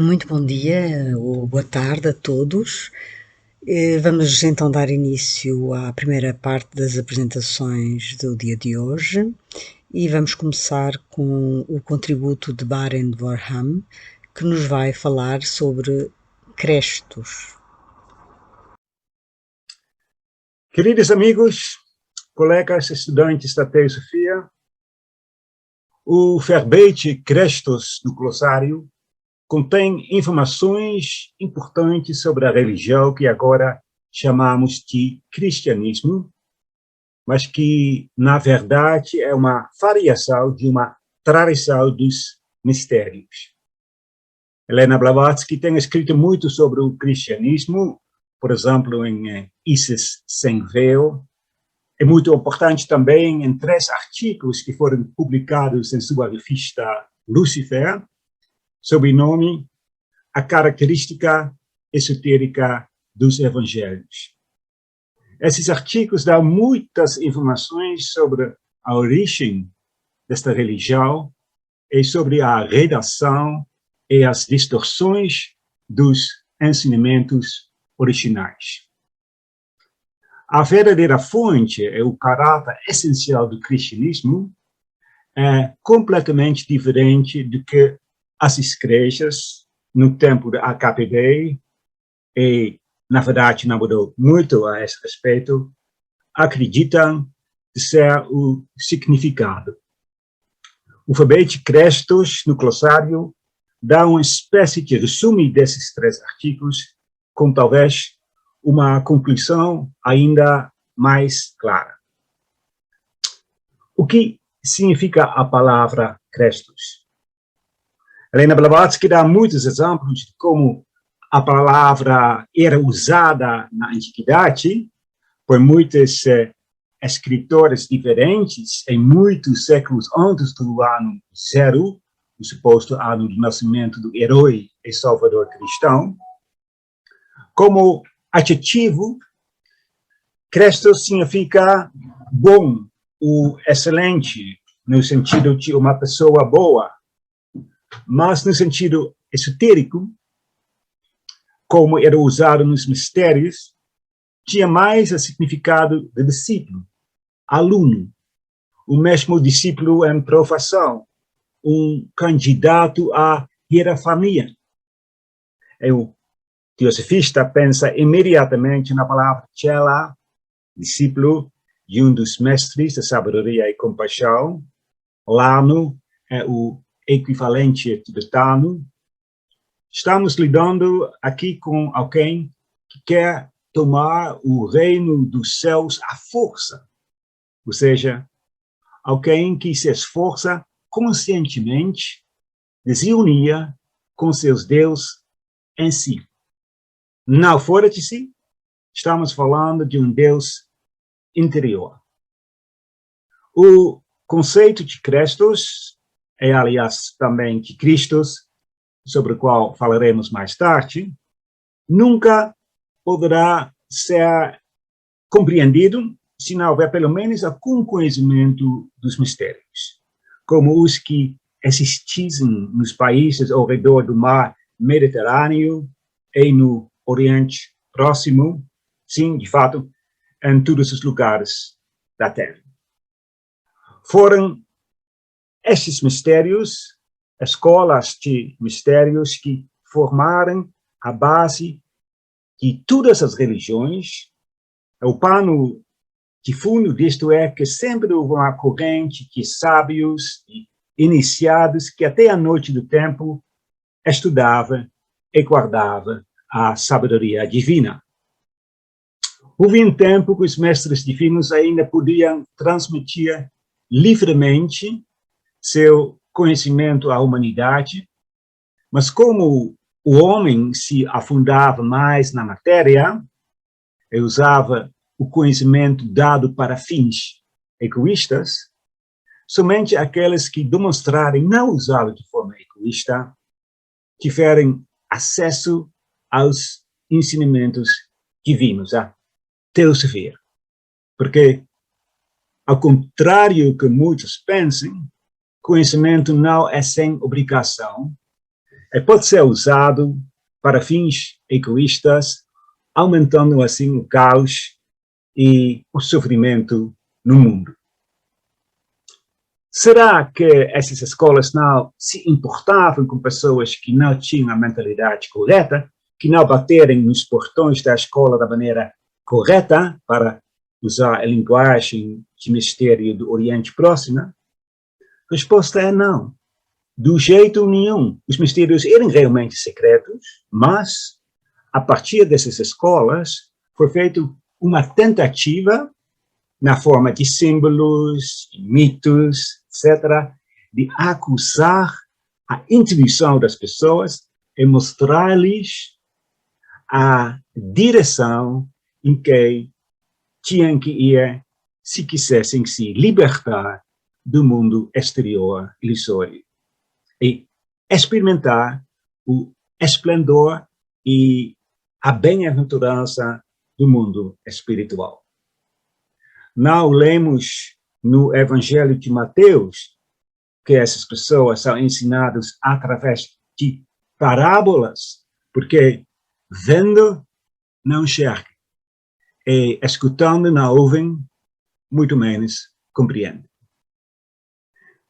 Muito bom dia ou boa tarde a todos. Vamos então dar início à primeira parte das apresentações do dia de hoje e vamos começar com o contributo de Barend Vorham, que nos vai falar sobre crestos. Queridos amigos, colegas, estudantes da teosofia, o verbete crestos no glossário contém informações importantes sobre a religião que agora chamamos de cristianismo, mas que, na verdade, é uma variação de uma tradição dos mistérios. Helena Blavatsky tem escrito muito sobre o cristianismo, por exemplo, em Isis Sem Véu. É muito importante também em 3 artigos que foram publicados em sua revista Lucifer, sob o nome A Característica Esotérica dos Evangelhos. Esses artigos dão muitas informações sobre a origem desta religião e sobre a redação e as distorções dos ensinamentos originais. A verdadeira fonte e o caráter essencial do cristianismo é completamente diferente do que as igrejas no tempo da AKPD, e, na verdade, não mudou muito a esse respeito, acreditam de ser o significado. O verbete crestos no glossário dá uma espécie de resumo desses 3 artigos, com talvez uma conclusão ainda mais clara. O que significa a palavra crestos? Helena Blavatsky dá muitos exemplos de como a palavra era usada na antiguidade por muitos escritores diferentes em muitos séculos antes do ano zero, o suposto ano do nascimento do herói e salvador cristão. Como adjetivo, crestos significa bom ou excelente, no sentido de uma pessoa boa, mas no sentido esotérico, como era usado nos mistérios, tinha mais o significado de discípulo, aluno, o mesmo discípulo em profissão, candidato à hierarquia. O teosofista pensa imediatamente na palavra chela, discípulo de dos mestres da sabedoria e compaixão. Lano é o equivalente de tibetano. Estamos lidando aqui com alguém que quer tomar o reino dos céus à força, ou seja, alguém que se esforça conscientemente de se unir com seus deuses em si. Não fora de si, estamos falando de um Deus interior. O conceito de Crestos, e aliás também de Cristos, sobre o qual falaremos mais tarde, nunca poderá ser compreendido se não houver pelo menos algum conhecimento dos mistérios, como os que existissem nos países ao redor do mar Mediterrâneo e no Oriente Próximo, sim, de fato, em todos os lugares da Terra. Foram estes mistérios, escolas de mistérios que formaram a base de todas as religiões. O pano de fundo disto é que sempre houve uma corrente de sábios e iniciados que até a noite do tempo estudava e guardava a sabedoria divina. Houve um tempo que os mestres divinos ainda podiam transmitir livremente seu conhecimento à humanidade, mas como o homem se afundava mais na matéria e usava o conhecimento dado para fins egoístas, somente aqueles que demonstrarem não usá-lo de forma egoísta tiverem acesso aos ensinamentos divinos, a teosofia. Porque, ao contrário que muitos pensam, conhecimento não é sem obrigação, pode ser usado para fins egoístas, aumentando assim o caos e o sofrimento no mundo. Será que essas escolas não se importavam com pessoas que não tinham a mentalidade correta, que não baterem nos portões da escola da maneira correta, para usar a linguagem de mistério do Oriente Próximo? A resposta é não. Do jeito nenhum. Os mistérios eram realmente secretos, mas, a partir dessas escolas, foi feita uma tentativa, na forma de símbolos, mitos, etc., de acusar a intuição das pessoas e mostrar-lhes a direção em que tinham que ir se quisessem se libertar do mundo exterior ilusório e experimentar o esplendor e a bem-aventurança do mundo espiritual. Não lemos no Evangelho de Mateus que essas pessoas são ensinadas através de parábolas, porque vendo não enxergam e escutando não ouvem, muito menos compreendem.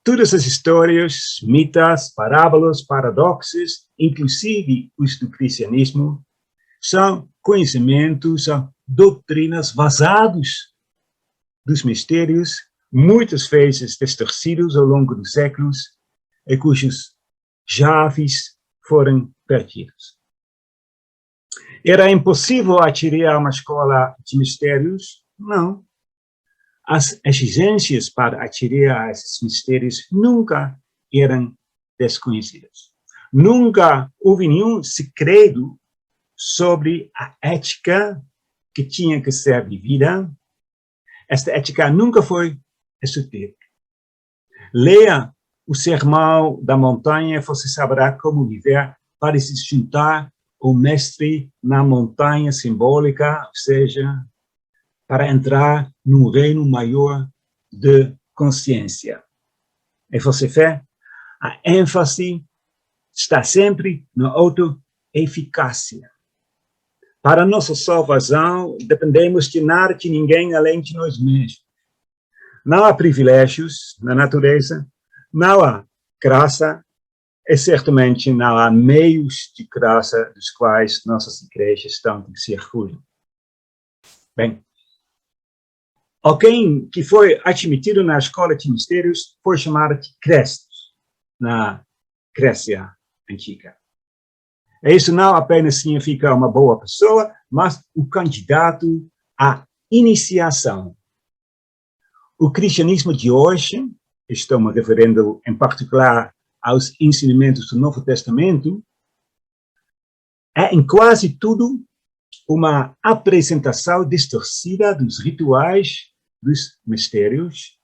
Todas as histórias, mitos, parábolas, paradoxos, inclusive os do cristianismo, são conhecimentos, são doutrinas vazadas dos mistérios, muitas vezes distorcidos ao longo dos séculos, e cujos chaves foram perdidos. Era impossível atingir uma escola de mistérios? Não. As exigências para atingir a esses mistérios nunca eram desconhecidas. Nunca houve nenhum segredo sobre a ética que tinha que ser vivida. Esta ética nunca foi esotérica. Leia o Sermão da Montanha, você saberá como viver para se juntar ao mestre na montanha simbólica, ou seja, para entrar num reino maior de consciência. E você vê, a ênfase está sempre na autoeficácia. Para nossa salvação, dependemos de nada de ninguém além de nós mesmos. Não há privilégios na natureza, não há graça, e certamente não há meios de graça dos quais nossas igrejas tanto se orgulham. Bem, alguém que foi admitido na escola de mistérios foi chamado de Crestos, na Grécia Antiga. E isso não apenas significa uma boa pessoa, mas o candidato à iniciação. O cristianismo de hoje, estou me referindo em particular aos ensinamentos do Novo Testamento, é em quase tudo uma apresentação distorcida dos rituais, dos mistérios.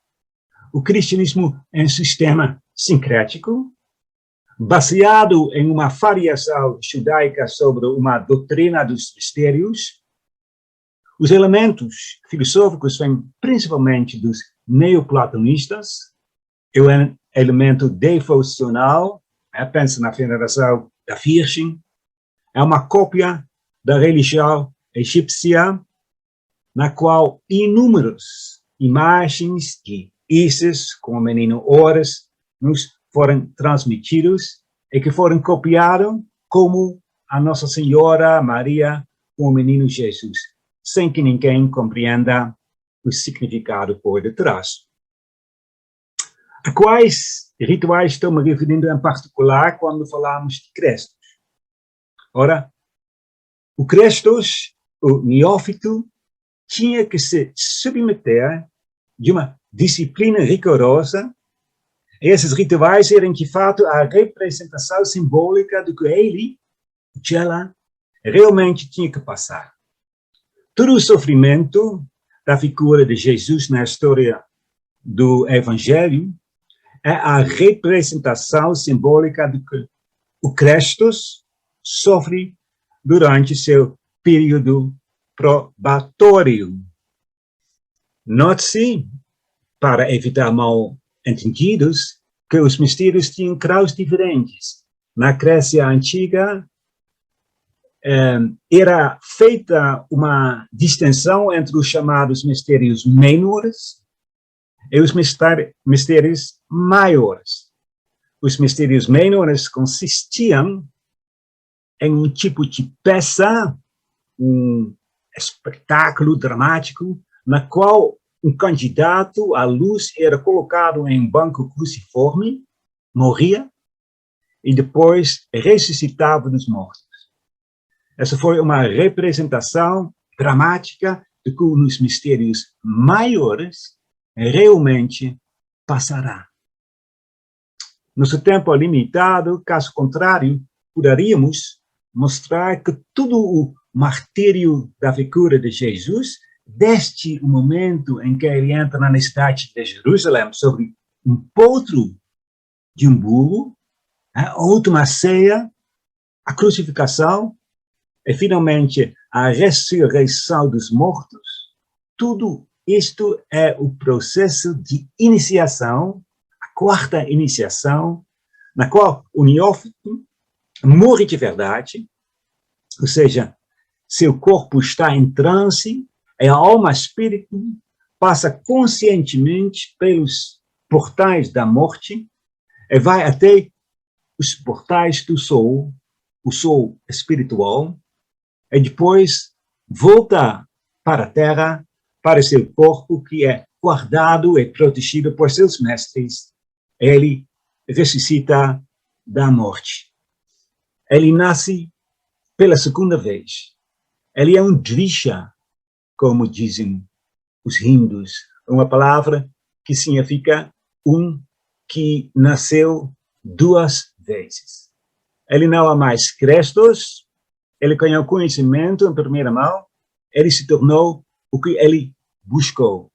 O cristianismo é um sistema sincrético, baseado em uma variação judaica sobre uma doutrina dos mistérios. Os elementos filosóficos vêm principalmente dos neoplatonistas, e o elemento devocional, pensa na veneração da Virgem, é uma cópia da religião egípcia, na qual inúmeras imagens de Ísis, com o menino Horus, nos foram transmitidos e que foram copiados como a Nossa Senhora Maria com o menino Jesus, sem que ninguém compreenda o significado por detrás. A quais rituais estou me referindo em particular quando falamos de Crestos? Ora, o Crestos, o neófito, tinha que se submeter de uma disciplina rigorosa. E esses rituais eram, de fato, a representação simbólica do que ele, ela, realmente tinha que passar. Todo o sofrimento da figura de Jesus na história do Evangelho é a representação simbólica do que o Crestos sofre durante seu período probatório. Note-se, para evitar mal entendidos, que os mistérios tinham graus diferentes. na Grécia Antiga, era feita uma distinção entre os chamados mistérios menores e os mistérios maiores. Os mistérios menores consistiam em um tipo de peça, um espetáculo dramático, na qual um candidato à luz era colocado em um banco cruciforme, morria, e depois ressuscitava dos mortos. Essa foi uma representação dramática de que nos mistérios maiores realmente passará. Nosso tempo é limitado, caso contrário, poderíamos mostrar que todo o martírio da figura de Jesus, desde o momento em que ele entra na cidade de Jerusalém sobre um potro de um burro, a última ceia, a crucificação e finalmente a ressurreição dos mortos, tudo isto é o processo de iniciação, a quarta iniciação, na qual o neófito morre de verdade, ou seja, seu corpo está em transe, e a alma espírito passa conscientemente pelos portais da morte e vai até os portais do sol, o sol espiritual, e depois volta para a terra, para seu corpo que é guardado e protegido por seus mestres. Ele ressuscita da morte. Ele nasce pela segunda vez. Ele é um drisha, como dizem os hindus, uma palavra que significa um que nasceu duas vezes. Ele não há mais Crestos, ele ganhou conhecimento em primeira mão, ele se tornou o que ele buscou.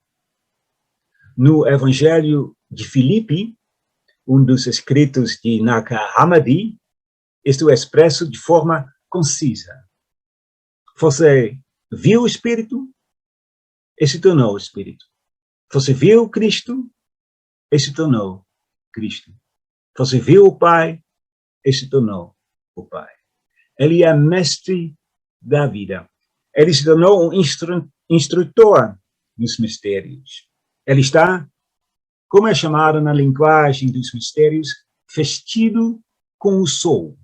No Evangelho de Filipe, um dos escritos de Nag Hammadi, isto é expresso de forma concisa. Você viu o Espírito e se tornou o Espírito. Você viu Cristo e se tornou Cristo. Você viu o Pai e se tornou o Pai. Ele é mestre da vida. Ele se tornou um instrutor dos mistérios. Ele está, como é chamado na linguagem dos mistérios, vestido com o sol.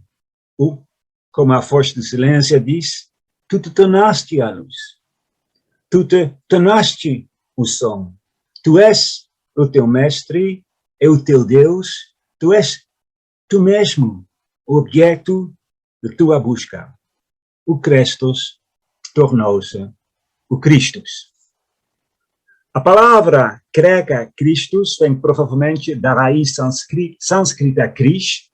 Ou, como a força do silêncio diz, tu te tornaste a luz. Tu te tornaste o som. Tu és o teu mestre, é o teu Deus. Tu és tu mesmo o objeto de tua busca. O Crestos tornou-se o Christus. A palavra grega Christus vem provavelmente da raiz sânscrita Krish,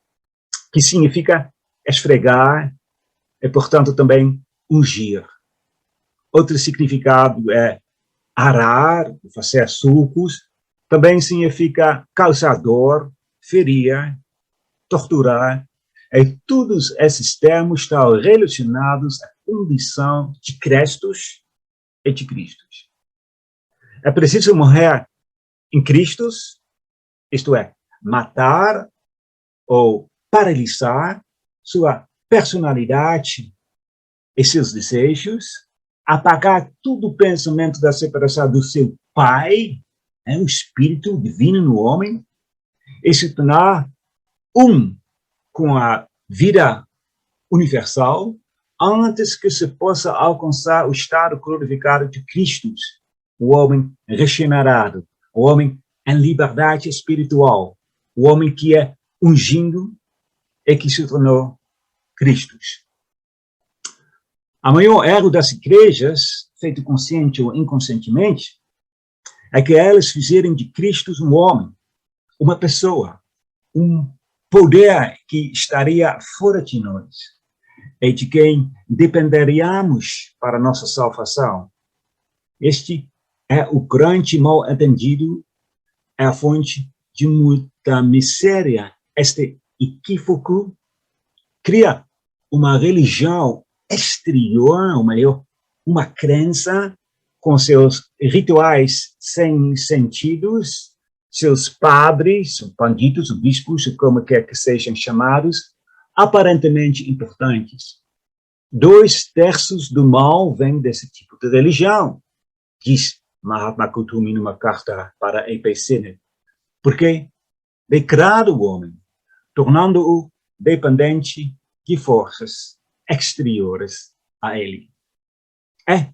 que significa esfregar e, portanto, também ungir. Outro significado é arar, fazer sulcos, também significa causar dor, ferir, torturar, e todos esses termos estão relacionados à condição de Crestos e de Cristos. É preciso morrer em Cristos, isto é, matar ou paralisar sua personalidade e seus desejos, apagar todo o pensamento da separação do seu Pai, o Espírito Divino no homem, e se tornar um com a vida universal, antes que se possa alcançar o estado glorificado de Cristo, o homem regenerado, o homem em liberdade espiritual, o homem que é ungindo e que se tornou Cristo. O maior erro das igrejas, feito consciente ou inconscientemente, é que elas fizerem de Cristo um homem, uma pessoa, um poder que estaria fora de nós e de quem dependeríamos para nossa salvação. Este é o grande mal-entendido, é a fonte de muita miséria. Este equívoco cria uma religião exterior, ou melhor, uma crença com seus rituais sem sentidos, seus padres, bandidos, bispos, como quer que sejam chamados, aparentemente importantes. 2/3 do mal vem desse tipo de religião, diz Mahatma Gandhi numa carta para a EPC, porque degrada o homem, tornando-o dependente de forças exteriores a ele. É,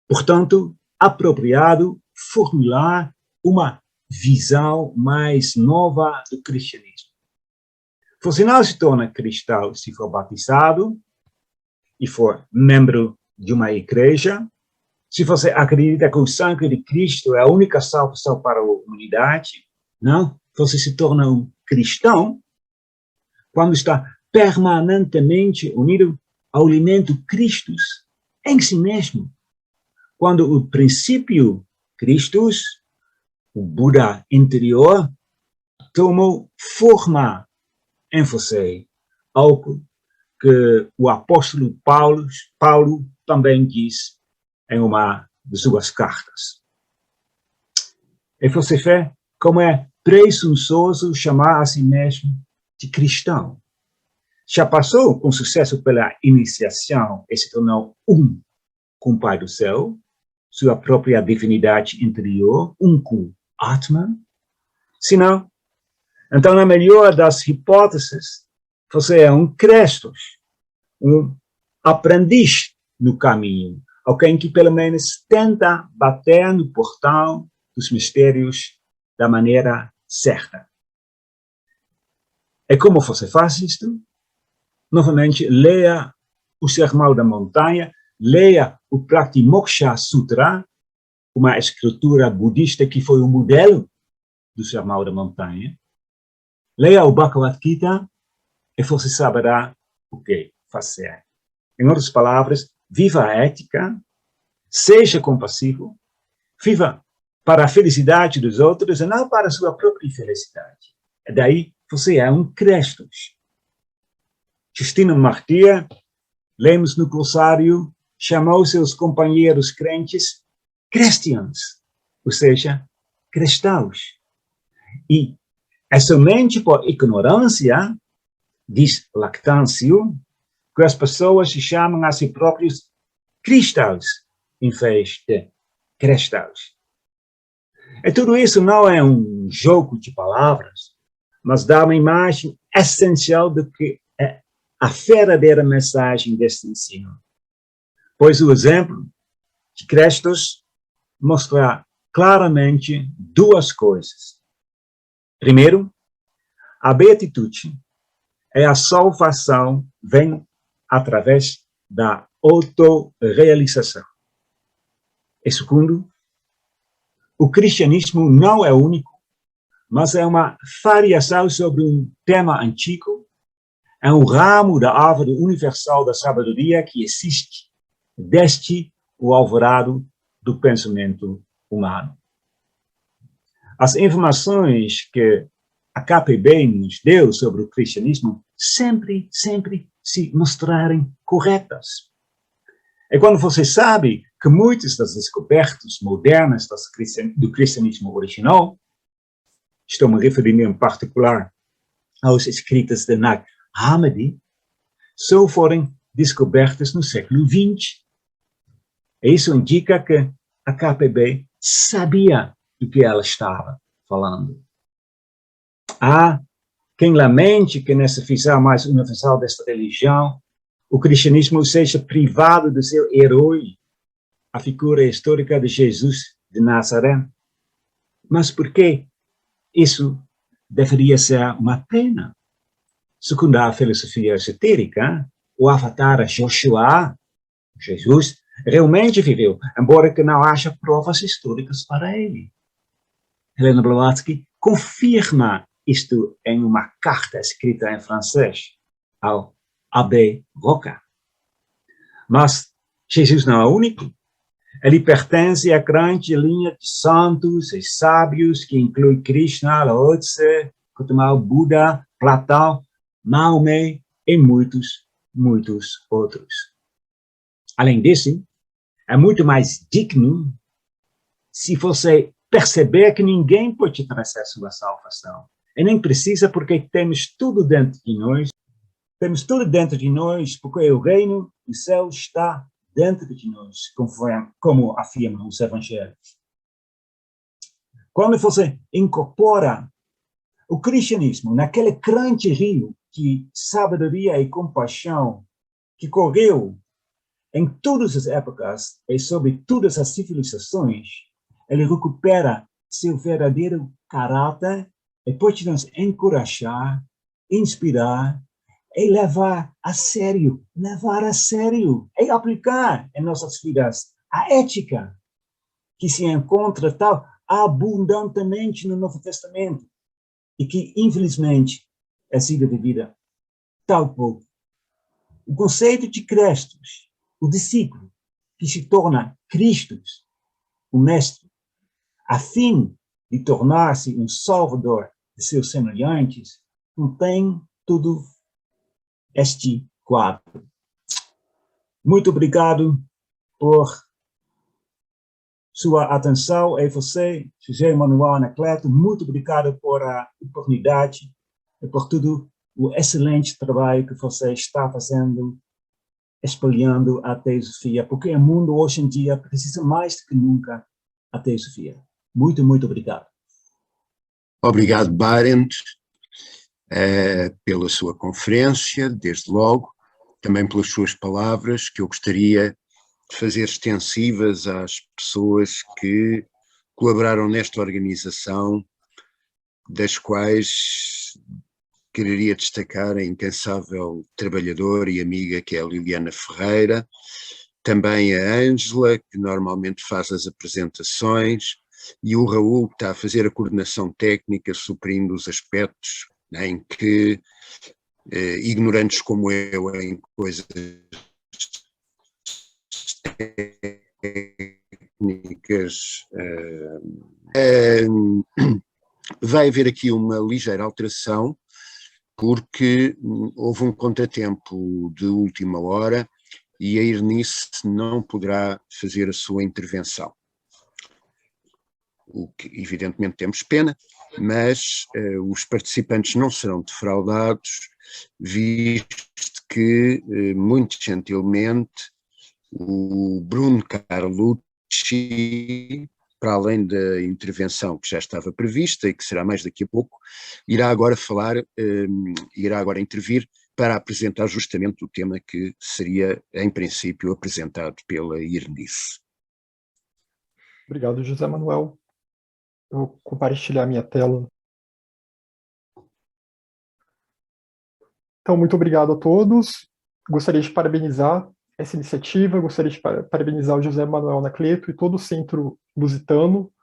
portanto, apropriado formular uma visão mais nova do cristianismo. Você não se torna cristão se for batizado e for membro de uma igreja, se você acredita que o sangue de Cristo é a única salvação para a humanidade. Não, você se torna um cristão quando está permanentemente unido ao alimento Cristo em si mesmo. Quando o princípio Cristo, o Buda interior, tomou forma em você, algo que o apóstolo Paulo também diz em uma de suas cartas. E você vê como é presunçoso chamar a si mesmo de cristão. Já passou com sucesso pela iniciação e se tornou um com o Pai do céu, sua própria divindade interior, um com Atman? Se não, então, na melhor das hipóteses, você é um Crestos, um aprendiz no caminho, alguém que pelo menos tenta bater no portão dos mistérios da maneira certa. E como você faz isto? Novamente, leia o Sermão da Montanha, leia o Pratimoksha Sutra, uma escritura budista que foi o modelo do Sermão da Montanha. Leia o Bhagavad Gita e você saberá o que fazer. Em outras palavras, viva a ética, seja compassivo, viva para a felicidade dos outros e não para a sua própria felicidade. E daí você é um Crestos. Justino Martyr, lemos no glossário, chamou seus companheiros crentes Christians, ou seja, cristãos. E é somente por ignorância, diz Lactâncio, que as pessoas se chamam a si próprios cristãos, em vez de cristãos. E tudo isso não é um jogo de palavras, mas dá uma imagem essencial do que é a verdadeira mensagem deste ensino. Pois o exemplo de Crestos mostra claramente duas coisas. Primeiro, a beatitude é a salvação vem através da autorrealização. E segundo, o cristianismo não é único, mas é uma variação sobre um tema antigo, é um ramo da árvore universal da sabedoria que existe desde o alvorado do pensamento humano. As informações que a KPB nos deu sobre o cristianismo sempre se mostrarem corretas. E quando você sabe que muitas das descobertas modernas do cristianismo original, estou me referindo em particular aos escritos de Nag Hammadi, só foram descobertas no século XX. Isso indica que a KPB sabia do que ela estava falando. Há quem lamente que nessa visão mais universal desta religião, o cristianismo seja privado do seu herói, a figura histórica de Jesus de Nazaré. Mas por que isso deveria ser uma pena? Segundo a filosofia esotérica, o avatar Joshua, Jesus, realmente viveu, embora que não haja provas históricas para ele. Helena Blavatsky confirma isto em uma carta escrita em francês ao Abbé Roca. Mas Jesus não é único. Ele pertence à grande linha de santos e sábios que inclui Krishna, Lao Tse, Gautama Buda, Platão, Maomé e muitos outros. Além disso, é muito mais digno se você perceber que ninguém pode trazer sua salvação. E nem precisa porque temos tudo dentro de nós Temos tudo dentro de nós, porque o reino do céu está dentro de nós, conforme, como afirmam os evangelhos. Quando você incorpora o cristianismo naquele grande rio de sabedoria e compaixão que correu em todas as épocas e sobre todas as civilizações, ele recupera seu verdadeiro caráter e pode nos encorajar, inspirar e levar a sério e aplicar em nossas vidas a ética que se encontra tal abundantemente no Novo Testamento e que, infelizmente, é sido vivida tal pouco. O conceito de Crestos, o discípulo, que se torna Cristo, o mestre, a fim de tornar-se um salvador de seus semelhantes, contém tudo este quadro. Muito obrigado por sua atenção e você, José Manuel Anacleto, muito obrigado por a oportunidade e por todo o excelente trabalho que você está fazendo, espalhando a teosofia, porque o mundo hoje em dia precisa mais do que nunca a teosofia. Muito, muito obrigado. Obrigado, Barent, pela sua conferência, desde logo, também pelas suas palavras, que eu gostaria de fazer extensivas às pessoas que colaboraram nesta organização, das quais quereria destacar a incansável trabalhadora e amiga que é a Liliana Ferreira, também a Ângela, que normalmente faz as apresentações, e o Raul, que está a fazer a coordenação técnica, suprindo os aspectos em que, ignorantes como eu em coisas técnicas, vai haver aqui uma ligeira alteração, porque houve um contratempo de última hora e a Irnice não poderá fazer a sua intervenção. O que evidentemente temos pena, mas os participantes não serão defraudados, visto que, muito gentilmente, o Bruno Carlucci, para além da intervenção que já estava prevista e que será mais daqui a pouco, irá agora intervir para apresentar justamente o tema que seria, em princípio, apresentado pela Irnice. Obrigado, José Manuel. Eu vou compartilhar minha tela. Então, muito obrigado a todos. Gostaria de parabenizar essa iniciativa, gostaria de parabenizar o José Manuel Anacleto e todo o Centro Lusitano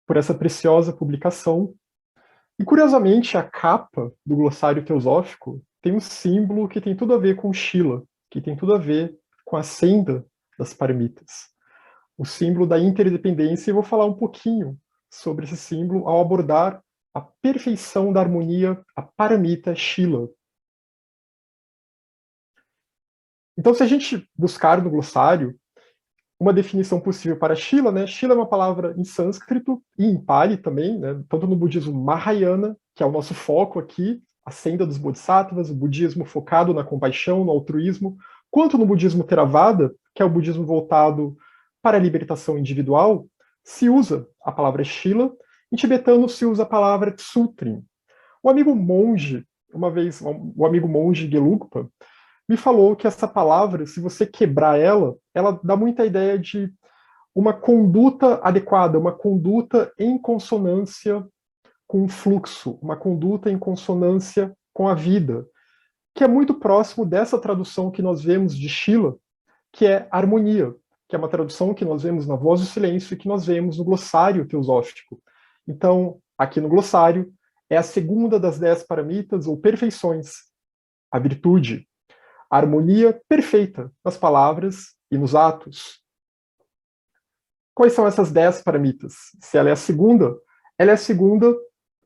por essa preciosa publicação. E, curiosamente, a capa do glossário teosófico tem um símbolo que tem tudo a ver com Shila, que tem tudo a ver com a senda das paramitas. O símbolo da interdependência, e eu vou falar um pouquinho sobre esse símbolo ao abordar a perfeição da harmonia, a paramita Shila. Então, se a gente buscar no glossário uma definição possível para Shila, né? Shila é uma palavra em sânscrito e em Pali também, né? Tanto no budismo Mahayana, que é o nosso foco aqui, a senda dos bodhisattvas, o budismo focado na compaixão, no altruísmo, quanto no budismo Theravada, que é o budismo voltado para a libertação individual, se usa a palavra Shila. Em tibetano se usa a palavra Tsutrim. O amigo monge, uma vez, o amigo monge Gelugpa, me falou que essa palavra, se você quebrar ela dá muita ideia de uma conduta adequada, uma conduta em consonância com o fluxo, uma conduta em consonância com a vida, que é muito próximo dessa tradução que nós vemos de Shila, que é harmonia, que é uma tradução que nós vemos na Voz do Silêncio e que nós vemos no glossário teosófico. Então, aqui no glossário, é a segunda das 10 paramitas ou perfeições, a virtude, a harmonia perfeita nas palavras e nos atos. Quais são essas 10 paramitas? Se ela é a segunda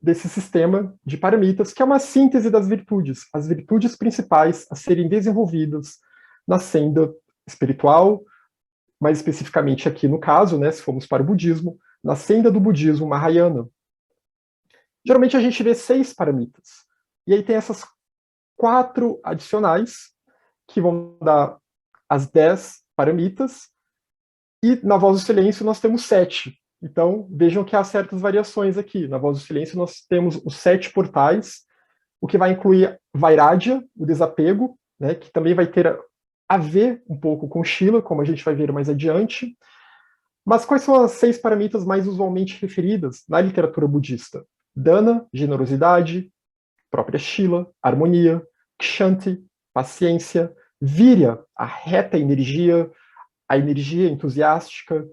desse sistema de paramitas, que é uma síntese das virtudes, as virtudes principais a serem desenvolvidas na senda espiritual, mais especificamente aqui no caso, né, se formos para o budismo, na senda do budismo Mahayana. Geralmente a gente vê 6 paramitas, e aí tem essas 4 adicionais, que vão dar as 10 paramitas, e na voz do silêncio nós temos 7. Então, vejam que há certas variações aqui. Na voz do silêncio nós temos os 7 portais, o que vai incluir Vairagya, o desapego, né, que também vai ter a ver um pouco com Shila, como a gente vai ver mais adiante. Mas quais são as 6 paramitas mais usualmente referidas na literatura budista? Dana, generosidade, própria Shila, harmonia, Kshanti, paciência, Virya, a reta energia, a energia entusiástica,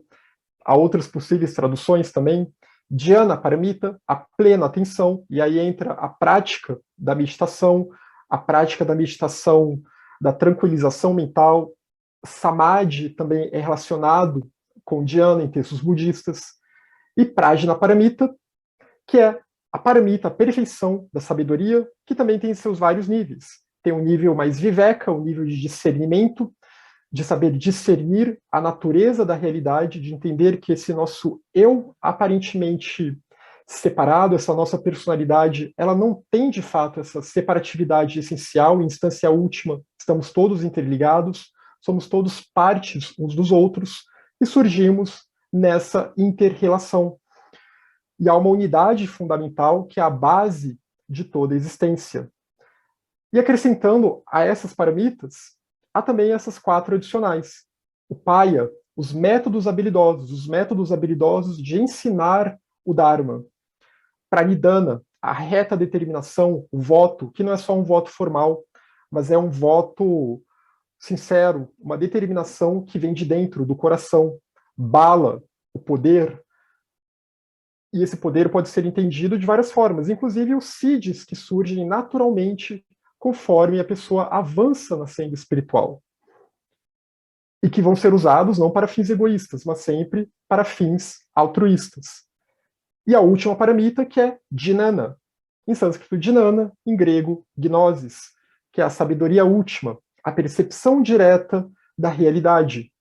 há outras possíveis traduções também, Dhyana Paramita, a plena atenção, e aí entra a prática da meditação da tranquilização mental, Samadhi também é relacionado com Dhyana em textos budistas, e Prajna Paramita, que é a paramita, a perfeição da sabedoria, que também tem seus vários níveis. Tem um nível mais viveka, um nível de discernimento, de saber discernir a natureza da realidade, de entender que esse nosso eu aparentemente separado, essa nossa personalidade, ela não tem de fato essa separatividade essencial, instância última, estamos todos interligados, somos todos partes uns dos outros e surgimos nessa inter-relação. E há uma unidade fundamental que é a base de toda a existência. E acrescentando a essas paramitas, há também essas 4 adicionais. O Paya, os métodos habilidosos de ensinar o Dharma. Pranidhana, a reta determinação, o voto, que não é só um voto formal, mas é um voto sincero, uma determinação que vem de dentro, do coração. Bala, o poder. E esse poder pode ser entendido de várias formas, inclusive os siddhis que surgem naturalmente conforme a pessoa avança na senda espiritual. E que vão ser usados não para fins egoístas, mas sempre para fins altruístas. E a última paramita, que é Jnana. Em sânscrito, Jnana, em grego, Gnosis, que é a sabedoria última, a percepção direta da realidade.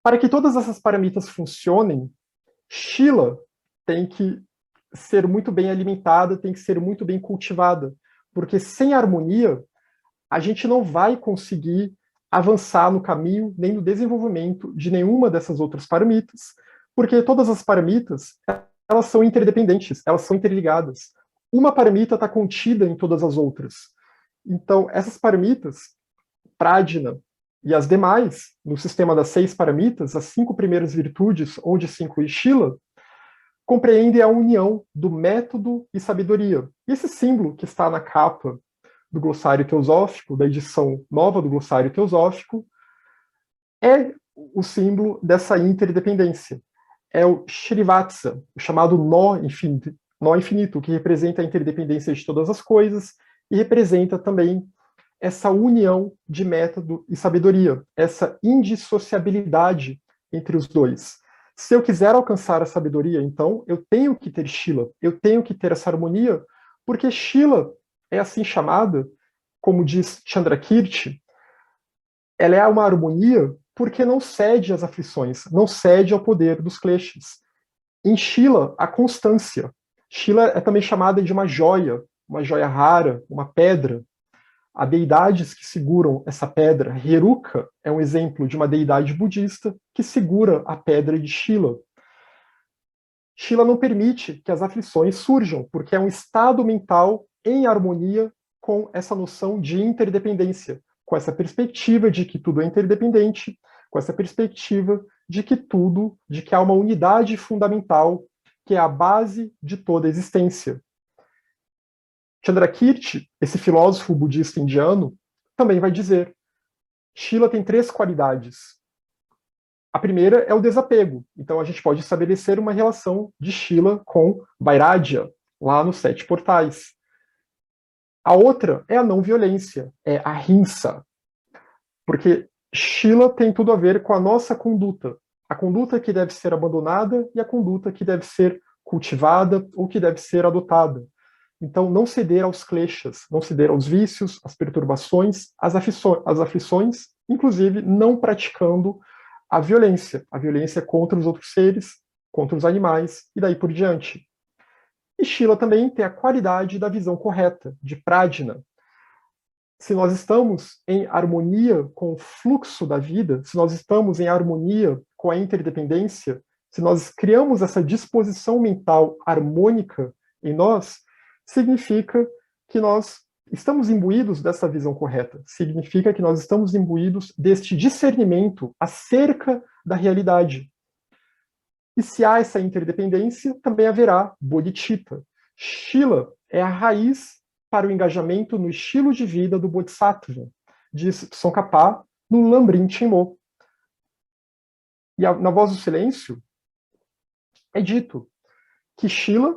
Para que todas essas paramitas funcionem, Shila tem que ser muito bem alimentada, tem que ser muito bem cultivada, porque sem harmonia, a gente não vai conseguir avançar no caminho, nem no desenvolvimento de nenhuma dessas outras paramitas, porque todas as paramitas, elas são interdependentes, elas são interligadas. Uma paramita está contida em todas as outras. Então, essas paramitas, Prajna e as demais, no sistema das 6 paramitas, as 5 primeiras virtudes, onde 5 é Shila, compreendem a união do método e sabedoria. E esse símbolo que está na capa do glossário teosófico, da edição nova do glossário teosófico, é o símbolo dessa interdependência. É o Shrivatsa, o chamado nó infinito, que representa a interdependência de todas as coisas e representa também essa união de método e sabedoria, essa indissociabilidade entre os dois. Se eu quiser alcançar a sabedoria, então, eu tenho que ter Shila, eu tenho que ter essa harmonia, porque Shila é assim chamada, como diz Chandrakirti, ela é uma harmonia porque não cede às aflições, não cede ao poder dos kleshas. Em Shila, a constância. Shila é também chamada de uma joia rara, uma pedra. Há deidades que seguram essa pedra. Heruka é um exemplo de uma deidade budista que segura a pedra de Shila. Shila não permite que as aflições surjam, porque é um estado mental em harmonia com essa noção de interdependência, com essa perspectiva de que tudo é interdependente, com essa perspectiva de que há uma unidade fundamental que é a base de toda a existência. Chandrakirti, esse filósofo budista indiano, também vai dizer: Shila tem 3 qualidades. A primeira é o desapego. Então a gente pode estabelecer uma relação de Shila com Vairagya, lá nos 7 portais. A outra é a não violência, é a Ahimsa. Porque Shila tem tudo a ver com a nossa conduta. A conduta que deve ser abandonada e a conduta que deve ser cultivada ou que deve ser adotada. Então, não ceder aos kleshas, não ceder aos vícios, às perturbações, às aflições, inclusive não praticando a violência contra os outros seres, contra os animais e daí por diante. E Shila também tem a qualidade da visão correta, de Prajna. se nós estamos em harmonia com o fluxo da vida, se nós estamos em harmonia com a interdependência, se nós criamos essa disposição mental harmônica em nós, significa que nós estamos imbuídos dessa visão correta, significa que nós estamos imbuídos deste discernimento acerca da realidade. E se há essa interdependência, também haverá bodhicitta. Shila é a raiz para o engajamento no estilo de vida do Bodhisattva, diz Tsongkhapa no Lambrim Chenmo. E na Voz do Silêncio é dito que Shila,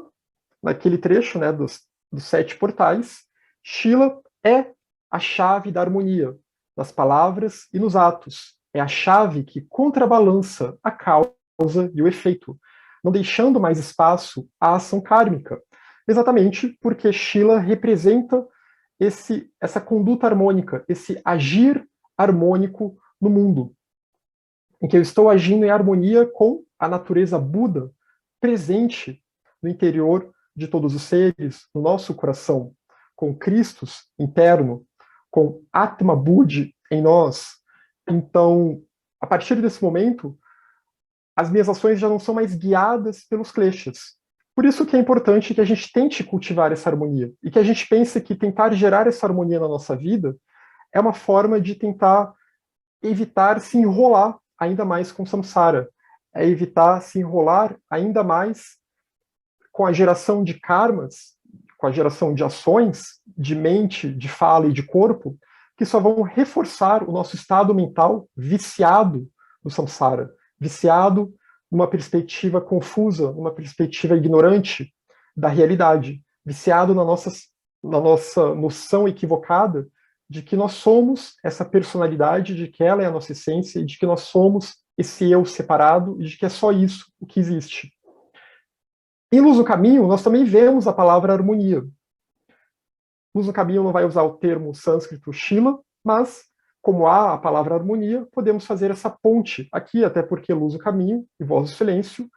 naquele trecho, né, dos 7 portais, Shila é a chave da harmonia, nas palavras e nos atos. É a chave que contrabalança a causa e o efeito, não deixando mais espaço à ação kármica. Exatamente porque Shila representa essa conduta harmônica, esse agir harmônico no mundo, em que eu estou agindo em harmonia com a natureza Buda presente no interior de todos os seres, no nosso coração, com Cristo interno, com Atma Budi em nós. Então, a partir desse momento, as minhas ações já não são mais guiadas pelos kleshas. Por isso que é importante que a gente tente cultivar essa harmonia e que a gente pense que tentar gerar essa harmonia na nossa vida é uma forma de tentar evitar se enrolar ainda mais com samsara, é evitar se enrolar ainda mais com a geração de karmas, com a geração de ações, de mente, de fala e de corpo, que só vão reforçar o nosso estado mental viciado no samsara, viciado numa perspectiva confusa, numa perspectiva ignorante da realidade, viciado na nossa noção equivocada de que nós somos essa personalidade, de que ela é a nossa essência, e de que nós somos esse eu separado, e de que é só isso o que existe. Em Luz no Caminho, nós também vemos a palavra harmonia. Luz no Caminho não vai usar o termo sânscrito Shila, mas, como há a palavra harmonia, podemos fazer essa ponte aqui, até porque Luz no Caminho e Voz do Silêncio,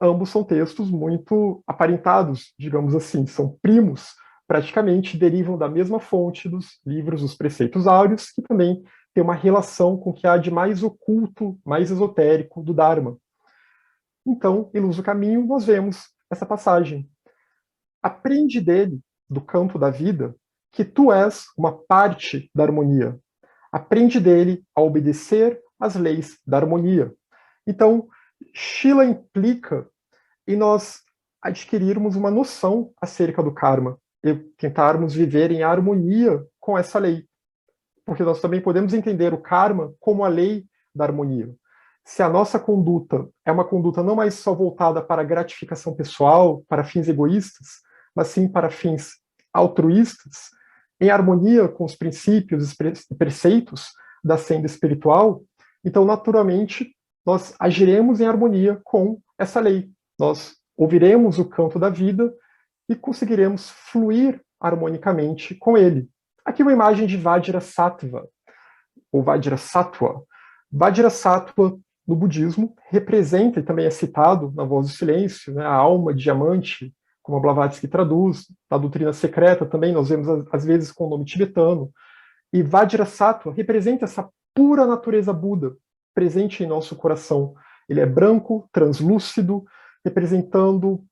ambos são textos muito aparentados, digamos assim, são primos, praticamente derivam da mesma fonte dos livros dos Preceitos Áureos, que também tem uma relação com o que há de mais oculto, mais esotérico do Dharma. Então, em Luz do Caminho, nós vemos essa passagem. Aprende dele, do campo da vida, que tu és uma parte da harmonia. Aprende dele a obedecer às leis da harmonia. Então, Shila implica em nós adquirirmos uma noção acerca do karma e tentarmos viver em harmonia com essa lei. Porque nós também podemos entender o karma como a lei da harmonia. Se a nossa conduta é uma conduta não mais só voltada para gratificação pessoal, para fins egoístas, mas sim para fins altruístas, em harmonia com os princípios e preceitos da senda espiritual, então, naturalmente, nós agiremos em harmonia com essa lei. Nós ouviremos o canto da vida e conseguiremos fluir harmonicamente com ele. Aqui uma imagem de Vajrasattva, ou Vajrasattva. Vajrasattva, no budismo, representa, e também é citado na Voz do Silêncio, né, a alma diamante, como a Blavatsky traduz, na doutrina secreta também nós vemos às vezes com o nome tibetano. E Vajrasattva representa essa pura natureza Buda, presente em nosso coração. Ele é branco, translúcido, representando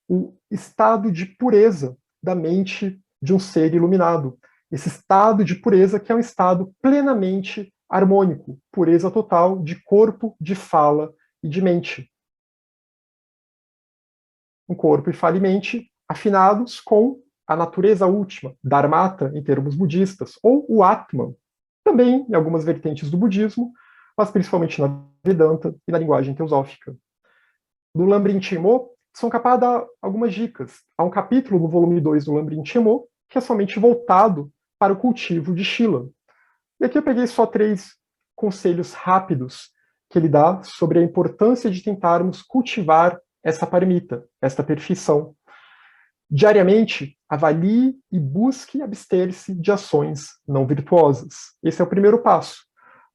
o estado de pureza da mente de um ser iluminado. Esse estado de pureza que é um estado plenamente harmônico, pureza total de corpo, de fala e de mente. Um corpo e fala e mente afinados com a natureza última, Dharmata em termos budistas, ou o Atman, também em algumas vertentes do budismo, mas principalmente na Vedanta e na linguagem teosófica. No Lambrim Chenmo, Tsongkhapa dá algumas dicas. Há um capítulo no volume 2 do Lambrim Chenmo que é somente voltado para o cultivo de Shila. E aqui eu peguei só 3 conselhos rápidos que ele dá sobre a importância de tentarmos cultivar essa paramita, esta perfeição. Diariamente, avalie e busque abster-se de ações não virtuosas. Esse é o primeiro passo.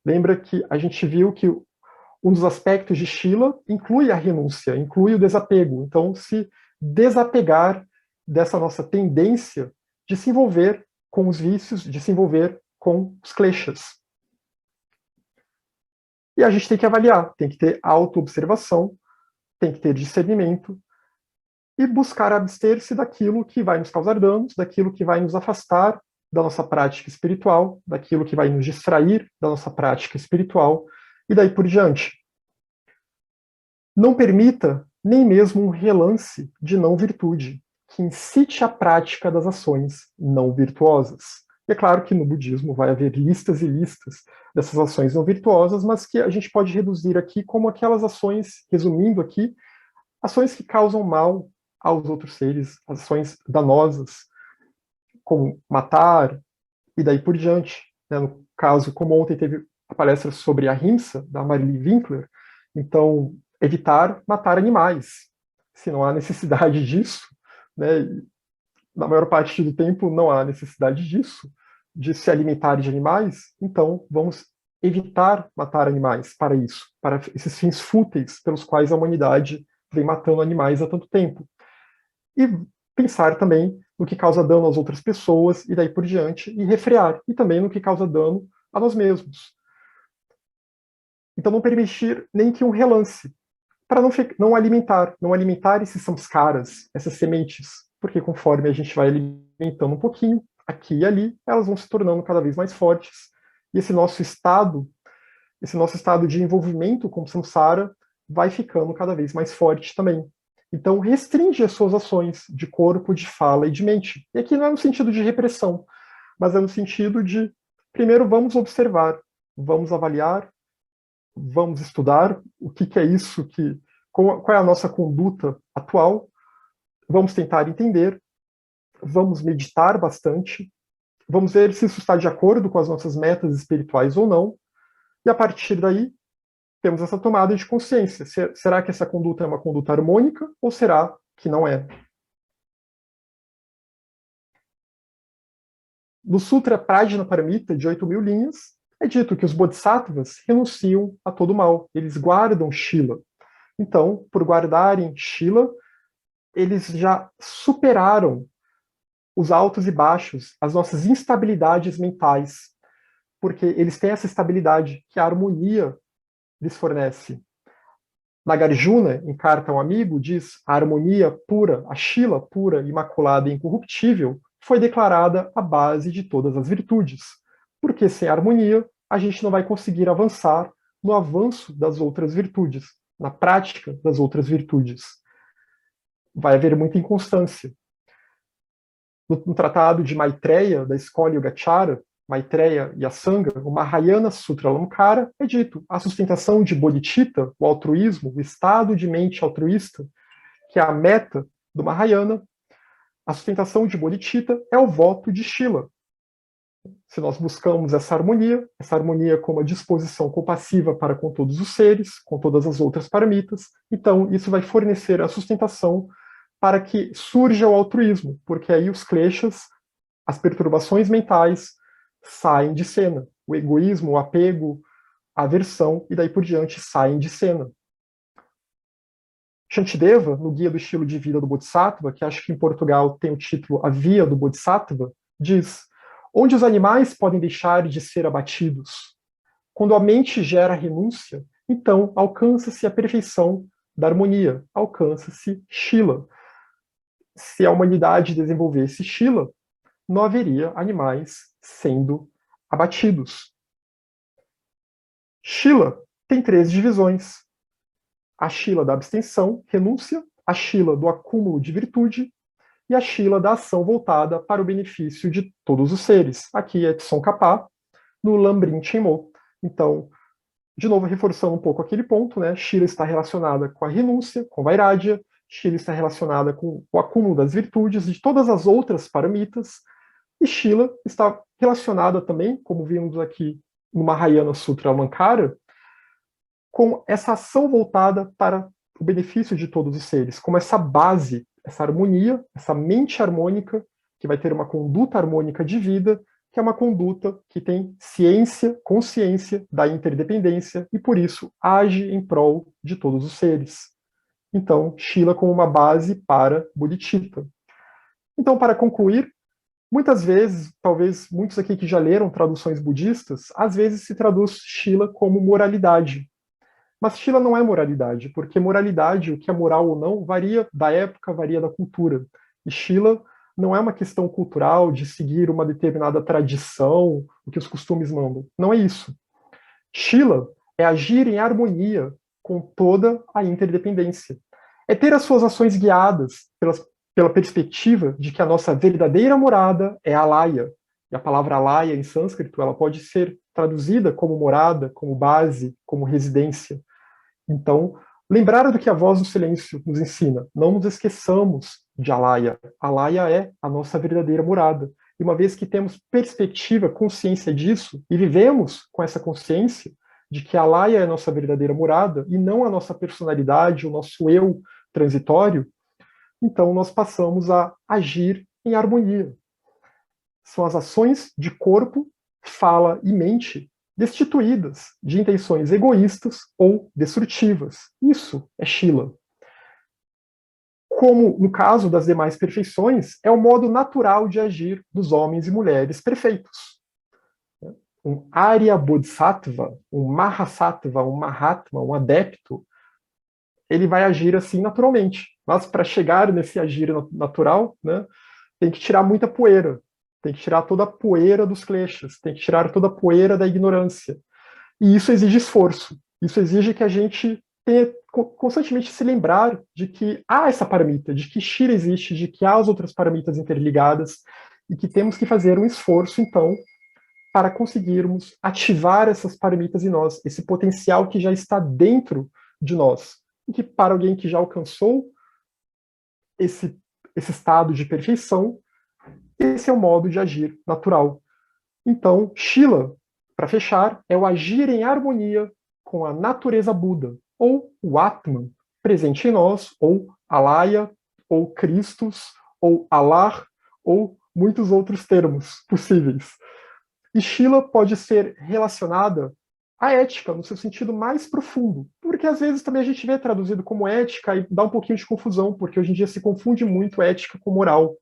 Lembra que a gente viu que um dos aspectos de Shila inclui a renúncia, inclui o desapego. Então, se desapegar dessa nossa tendência de se envolver com os vícios, de se envolver com os kleshas. E a gente tem que avaliar, tem que ter autoobservação, tem que ter discernimento e buscar abster-se daquilo que vai nos causar danos, daquilo que vai nos afastar da nossa prática espiritual, daquilo que vai nos distrair da nossa prática espiritual e daí por diante. Não permita nem mesmo um relance de não virtude, que incite a prática das ações não virtuosas. E é claro que no budismo vai haver listas e listas dessas ações não virtuosas, mas que a gente pode reduzir aqui como aquelas ações, resumindo aqui, ações que causam mal aos outros seres, ações danosas, como matar e daí por diante. Né? No caso, como ontem teve a palestra sobre a Ahimsa, da Marily Winkler, então, evitar matar animais. Se não há necessidade disso, né? Na maior parte do tempo não há necessidade disso, de se alimentar de animais, então vamos evitar matar animais para isso, para esses fins fúteis pelos quais a humanidade vem matando animais há tanto tempo. E pensar também no que causa dano às outras pessoas e daí por diante, e refrear, e também no que causa dano a nós mesmos. Então não permitir nem que um relance, para não alimentar esses samskaras, essas sementes, porque conforme a gente vai alimentando um pouquinho, aqui e ali, elas vão se tornando cada vez mais fortes, e esse nosso estado de envolvimento com o samsara vai ficando cada vez mais forte também. Então, restringe as suas ações de corpo, de fala e de mente. E aqui não é no sentido de repressão, mas é no sentido de, primeiro, vamos observar, vamos avaliar, vamos estudar o que é isso, qual é a nossa conduta atual, vamos tentar entender, vamos meditar bastante, vamos ver se isso está de acordo com as nossas metas espirituais ou não, e a partir daí temos essa tomada de consciência. Será que essa conduta é uma conduta harmônica ou será que não é? No Sutra Prajnaparamita, de 8.000 linhas, é dito que os bodhisattvas renunciam a todo mal, eles guardam Shila. Então, por guardarem Shila, eles já superaram os altos e baixos, as nossas instabilidades mentais, porque eles têm essa estabilidade que a harmonia lhes fornece. Nagarjuna, em Carta ao Amigo, diz: a harmonia pura, a Shila pura, imaculada e incorruptível, foi declarada a base de todas as virtudes. Porque sem harmonia, a gente não vai conseguir avançar no avanço das outras virtudes, na prática das outras virtudes. Vai haver muita inconstância. No tratado de Maitreya, da escola Yogacara, Maitreya e Asanga, o Mahayana Sutra Alamkara, é dito: a sustentação de bodhicitta, o altruísmo, o estado de mente altruísta, que é a meta do Mahayana, a sustentação de bodhicitta é o voto de Shila. Se nós buscamos essa harmonia com uma disposição compassiva para com todos os seres, com todas as outras paramitas, então isso vai fornecer a sustentação para que surja o altruísmo, porque aí os kleshas, as perturbações mentais, saem de cena. O egoísmo, o apego, a aversão e daí por diante saem de cena. Shantideva, no Guia do Estilo de Vida do Bodhisattva, que acho que em Portugal tem o título A Via do Bodhisattva, diz: onde os animais podem deixar de ser abatidos? Quando a mente gera renúncia, então alcança-se a perfeição da harmonia, alcança-se Shila. Se a humanidade desenvolvesse Shila, não haveria animais sendo abatidos. Shila tem 3 divisões: a Shila da abstenção, renúncia, a Shila do acúmulo de virtude e a Shila da ação voltada para o benefício de todos os seres. Aqui é Tsongkhapa, no Lambrin Chenmo. Então, de novo, reforçando um pouco aquele ponto, né? Shila está relacionada com a renúncia, com Vairagya, Shila está relacionada com o acúmulo das virtudes de todas as outras paramitas, e Shila está relacionada também, como vimos aqui no Mahayana Sutra Alamkara, com essa ação voltada para o benefício de todos os seres, como essa base, essa harmonia, essa mente harmônica, que vai ter uma conduta harmônica de vida, que é uma conduta que tem ciência, consciência da interdependência e, por isso, age em prol de todos os seres. Então, Shila como uma base para bodhicitta. Então, para concluir, Muitas vezes, talvez muitos aqui que já leram traduções budistas, às vezes se traduz Shila como moralidade. Mas Shila não é moralidade, porque moralidade, o que é moral ou não, varia da época, varia da cultura. E Shila não é uma questão cultural de seguir uma determinada tradição, o que os costumes mandam. Não é isso. Shila é agir em harmonia com toda a interdependência. É ter as suas ações guiadas pela perspectiva de que a nossa verdadeira morada é Alaya. E a palavra Alaya, em sânscrito, ela pode ser traduzida como morada, como base, como residência. Então, lembrar do que a voz do silêncio nos ensina. Não nos esqueçamos de Alaya. Alaya é a nossa verdadeira morada. E uma vez que temos perspectiva, consciência disso, e vivemos com essa consciência de que Alaya é a nossa verdadeira morada, e não a nossa personalidade, o nosso eu transitório, então nós passamos a agir em harmonia. São as ações de corpo, fala e mente destituídas de intenções egoístas ou destrutivas. Isso é Shila. Como no caso das demais perfeições, é o modo natural de agir dos homens e mulheres perfeitos. Um Arya Bodhisattva, um Mahasattva, um Mahatma, um adepto, ele vai agir assim naturalmente. Mas para chegar nesse agir natural, né, tem que tirar muita poeira, tem que tirar toda a poeira dos kleshas, tem que tirar toda a poeira da ignorância. E isso exige esforço. Isso exige que a gente tenha constantemente se lembrar de que há essa paramita, de que Shila existe, de que há as outras paramitas interligadas, e que temos que fazer um esforço, então, para conseguirmos ativar essas paramitas em nós, esse potencial que já está dentro de nós. E que para alguém que já alcançou esse estado de perfeição, esse é o modo de agir natural. Então, Shila, para fechar, é o agir em harmonia com a natureza Buda, ou o Atman, presente em nós, ou Alaya, ou Christus, ou Allah, ou muitos outros termos possíveis. E Shila pode ser relacionada à ética, no seu sentido mais profundo, porque às vezes também a gente vê traduzido como ética e dá um pouquinho de confusão, porque hoje em dia se confunde muito ética com moral.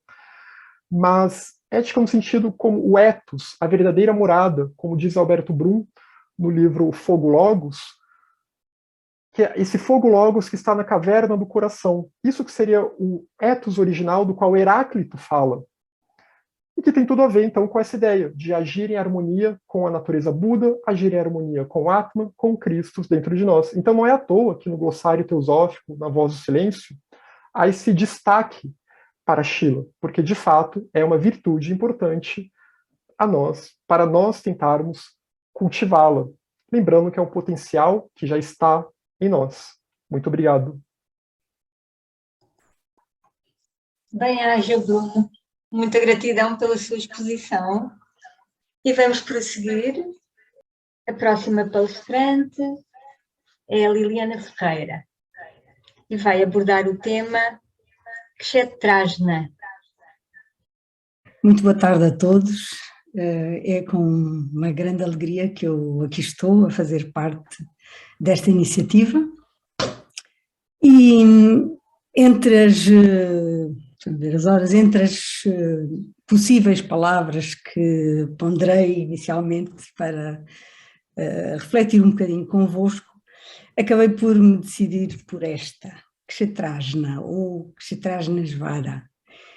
Mas ética no sentido como o ethos, a verdadeira morada, como diz Alberto Brum no livro Fogo Logos, que é esse fogo Logos que está na caverna do coração. Isso que seria o ethos original do qual Heráclito fala. E que tem tudo a ver, então, com essa ideia de agir em harmonia com a natureza Buda, agir em harmonia com o Atman, com Cristo dentro de nós. Então não é à toa que no glossário teosófico, na Voz do Silêncio, há esse destaque para Shila, porque de fato é uma virtude importante a nós, para nós tentarmos cultivá-la, lembrando que é um potencial que já está em nós. Muito obrigado. Bem-aja, Bruno. Muita gratidão pela sua exposição. E vamos prosseguir. A próxima palestrante é a Liliana Ferreira e vai abordar o tema Kshetrajna. Muito boa tarde a todos. É com uma grande alegria que eu aqui estou a fazer parte desta iniciativa. E entre as possíveis palavras que ponderei inicialmente para refletir um bocadinho convosco, acabei por me decidir por esta, Kshetrajna ou Kshetrajnasvara.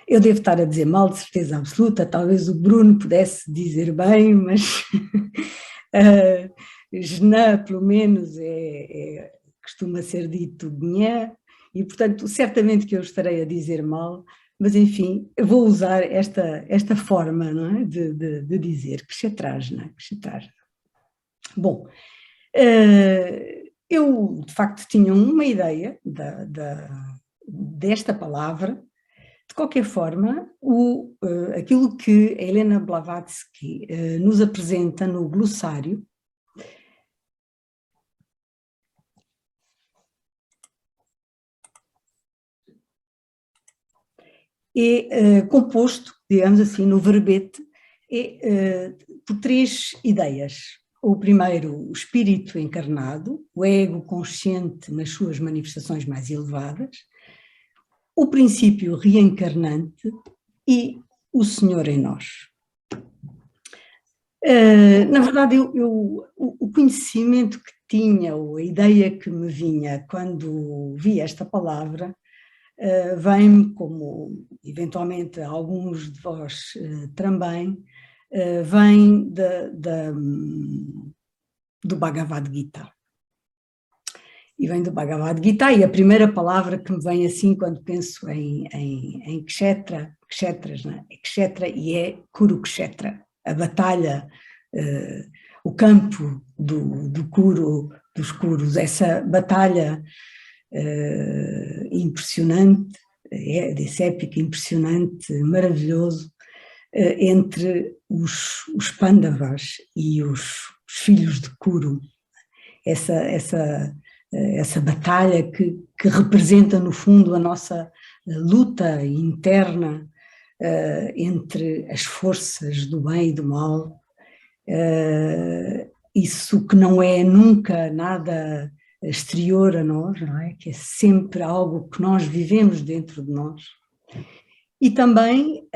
Eu devo estar a dizer mal, de certeza absoluta, talvez o Bruno pudesse dizer bem, mas Jna, pelo menos, costuma ser dito Gnha, e portanto certamente que eu estarei a dizer mal, mas enfim, eu vou usar esta forma, não é, de dizer Kshetrajna. Bom, eu de facto tinha uma ideia desta palavra. De qualquer forma, aquilo que a Helena Blavatsky nos apresenta no glossário é composto, digamos assim, no verbete, por três ideias. O primeiro, o espírito encarnado, o ego consciente nas suas manifestações mais elevadas, o princípio reencarnante e o Senhor em nós. Na verdade, o conhecimento que tinha, ou a ideia que me vinha quando vi esta palavra, vem-me, como eventualmente alguns de vós também, vem do Bhagavad Gita. E vem do Bhagavad Gita, e a primeira palavra que me vem assim quando penso em kshetras, né? É kshetra e é Kurukshetra, a batalha, o campo do Kuru, dos Kurus, essa batalha impressionante, desse épico impressionante, maravilhoso, entre os Pandavas e os filhos de Kuru, essa batalha que representa no fundo a nossa luta interna entre as forças do bem e do mal, isso que não é nunca nada exterior a nós, não é? Que é sempre algo que nós vivemos dentro de nós. E também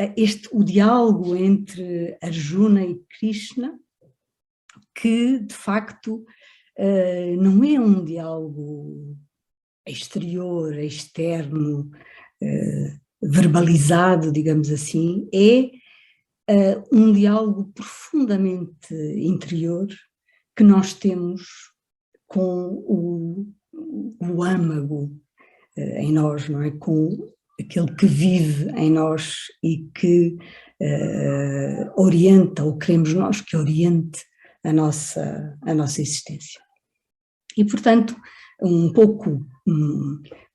o diálogo entre Arjuna e Krishna, que de facto não é um diálogo exterior, externo, verbalizado, digamos assim, é um diálogo profundamente interior que nós temos com o âmago em nós, não é? Com aquele que vive em nós e que orienta, ou queremos nós que oriente a nossa existência. E, portanto, um pouco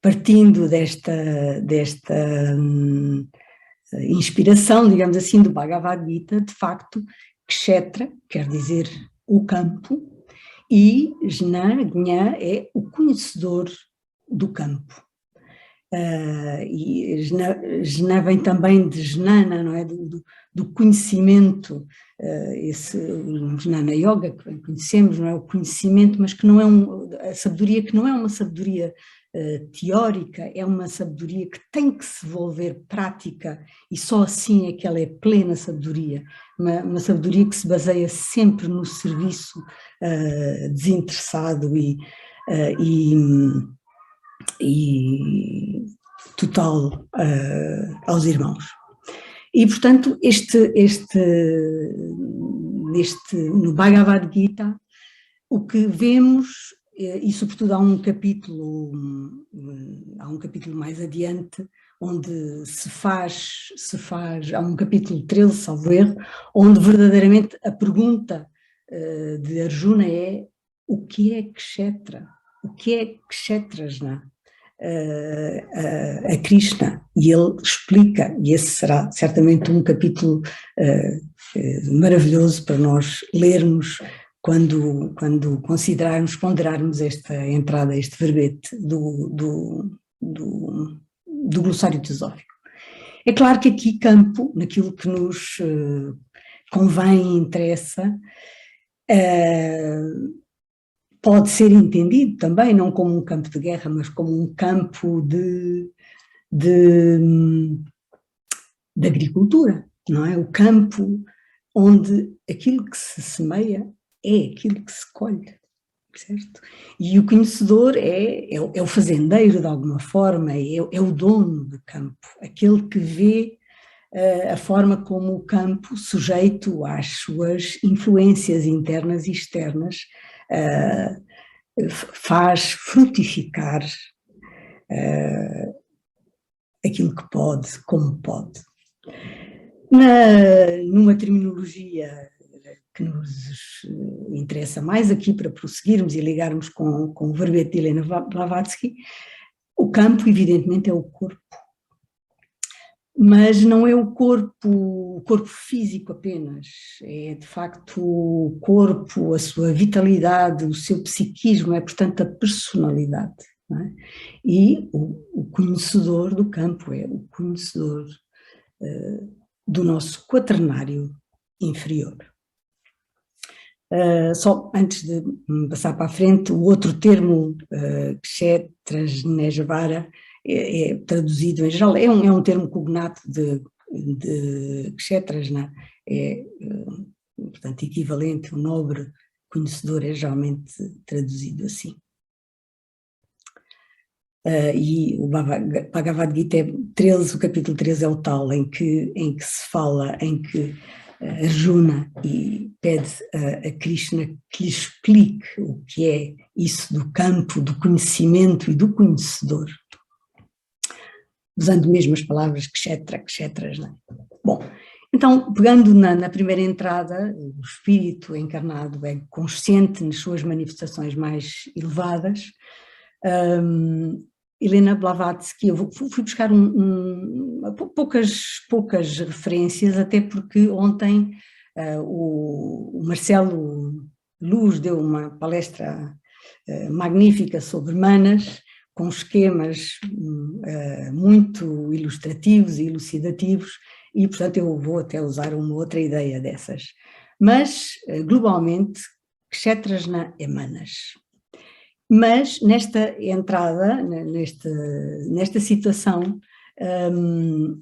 partindo desta inspiração, digamos assim, do Bhagavad Gita, de facto, kshetra quer dizer o campo, e Jna é o conhecedor do campo. E Jna vem também de Jnana, não é? Do conhecimento, esse Jnana Yoga que bem conhecemos, não é? O conhecimento, mas que não é a sabedoria que não é uma sabedoria teórica, é uma sabedoria que tem que se volver prática, e só assim é que ela é plena sabedoria, uma sabedoria que se baseia sempre no serviço desinteressado e total aos irmãos. E, portanto, no Bhagavad Gita, o que vemos, e sobretudo há um capítulo mais adiante, onde há um capítulo 13, salvo erro, onde verdadeiramente a pergunta de Arjuna é: o que é kshetra? O que é kshetrajna? A Krishna, e ele explica, e esse será certamente um capítulo maravilhoso para nós lermos quando ponderarmos esta entrada, este verbete do glossário teosófico. É claro que aqui campo, naquilo que nos convém e interessa, pode ser entendido também não como um campo de guerra, mas como um campo de agricultura, não é? O campo onde aquilo que se semeia é aquilo que se colhe, certo? E o conhecedor é o fazendeiro de alguma forma, é o dono do campo, aquele que vê a forma como o campo, sujeito às suas influências internas e externas, faz frutificar aquilo que pode, como pode. Numa terminologia que nos interessa mais aqui para prosseguirmos e ligarmos com o verbete de Helena Blavatsky, o campo evidentemente é o corpo, mas não é o corpo físico apenas, é de facto o corpo, a sua vitalidade, o seu psiquismo, é portanto a personalidade, não é? E o conhecedor do campo é o conhecedor do nosso quaternário inferior. Só antes de passar para a frente, o outro termo, kshetrajnejvara, é traduzido em geral, é um termo cognato de de Kshetrasna é, portanto, equivalente, o nobre conhecedor é geralmente traduzido assim. E o Bhagavad Gita 13, o capítulo 13 é o tal em que se fala, em que Arjuna pede a Krishna que lhe explique o que é isso do campo do conhecimento e do conhecedor, usando mesmo as palavras kshetras, não é? Bom, então, pegando na primeira entrada, o espírito encarnado é consciente nas suas manifestações mais elevadas. Helena Blavatsky, eu fui buscar poucas referências, até porque ontem o Marcelo Luz deu uma palestra magnífica sobre manas, com esquemas muito ilustrativos e elucidativos, e portanto eu vou até usar uma outra ideia dessas. Mas, globalmente, Kshetrasna é manas. Mas nesta entrada, nesta situação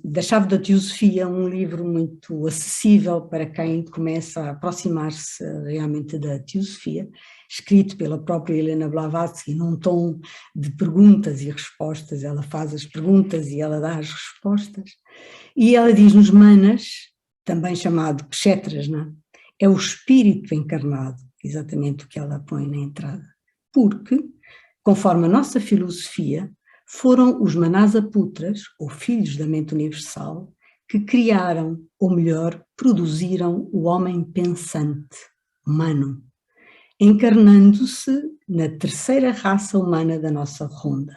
da Chave da Teosofia, um livro muito acessível para quem começa a aproximar-se realmente da Teosofia, escrito pela própria Helena Blavatsky num tom de perguntas e respostas. Ela faz as perguntas e ela dá as respostas, e ela diz-nos: manas, também chamado Kshetrasna, é o espírito encarnado, exatamente o que ela põe na entrada. Porque, conforme a nossa filosofia, foram os Manasaputras, ou filhos da mente universal, que criaram, ou melhor, produziram o homem pensante, humano, encarnando-se na terceira raça humana da nossa ronda.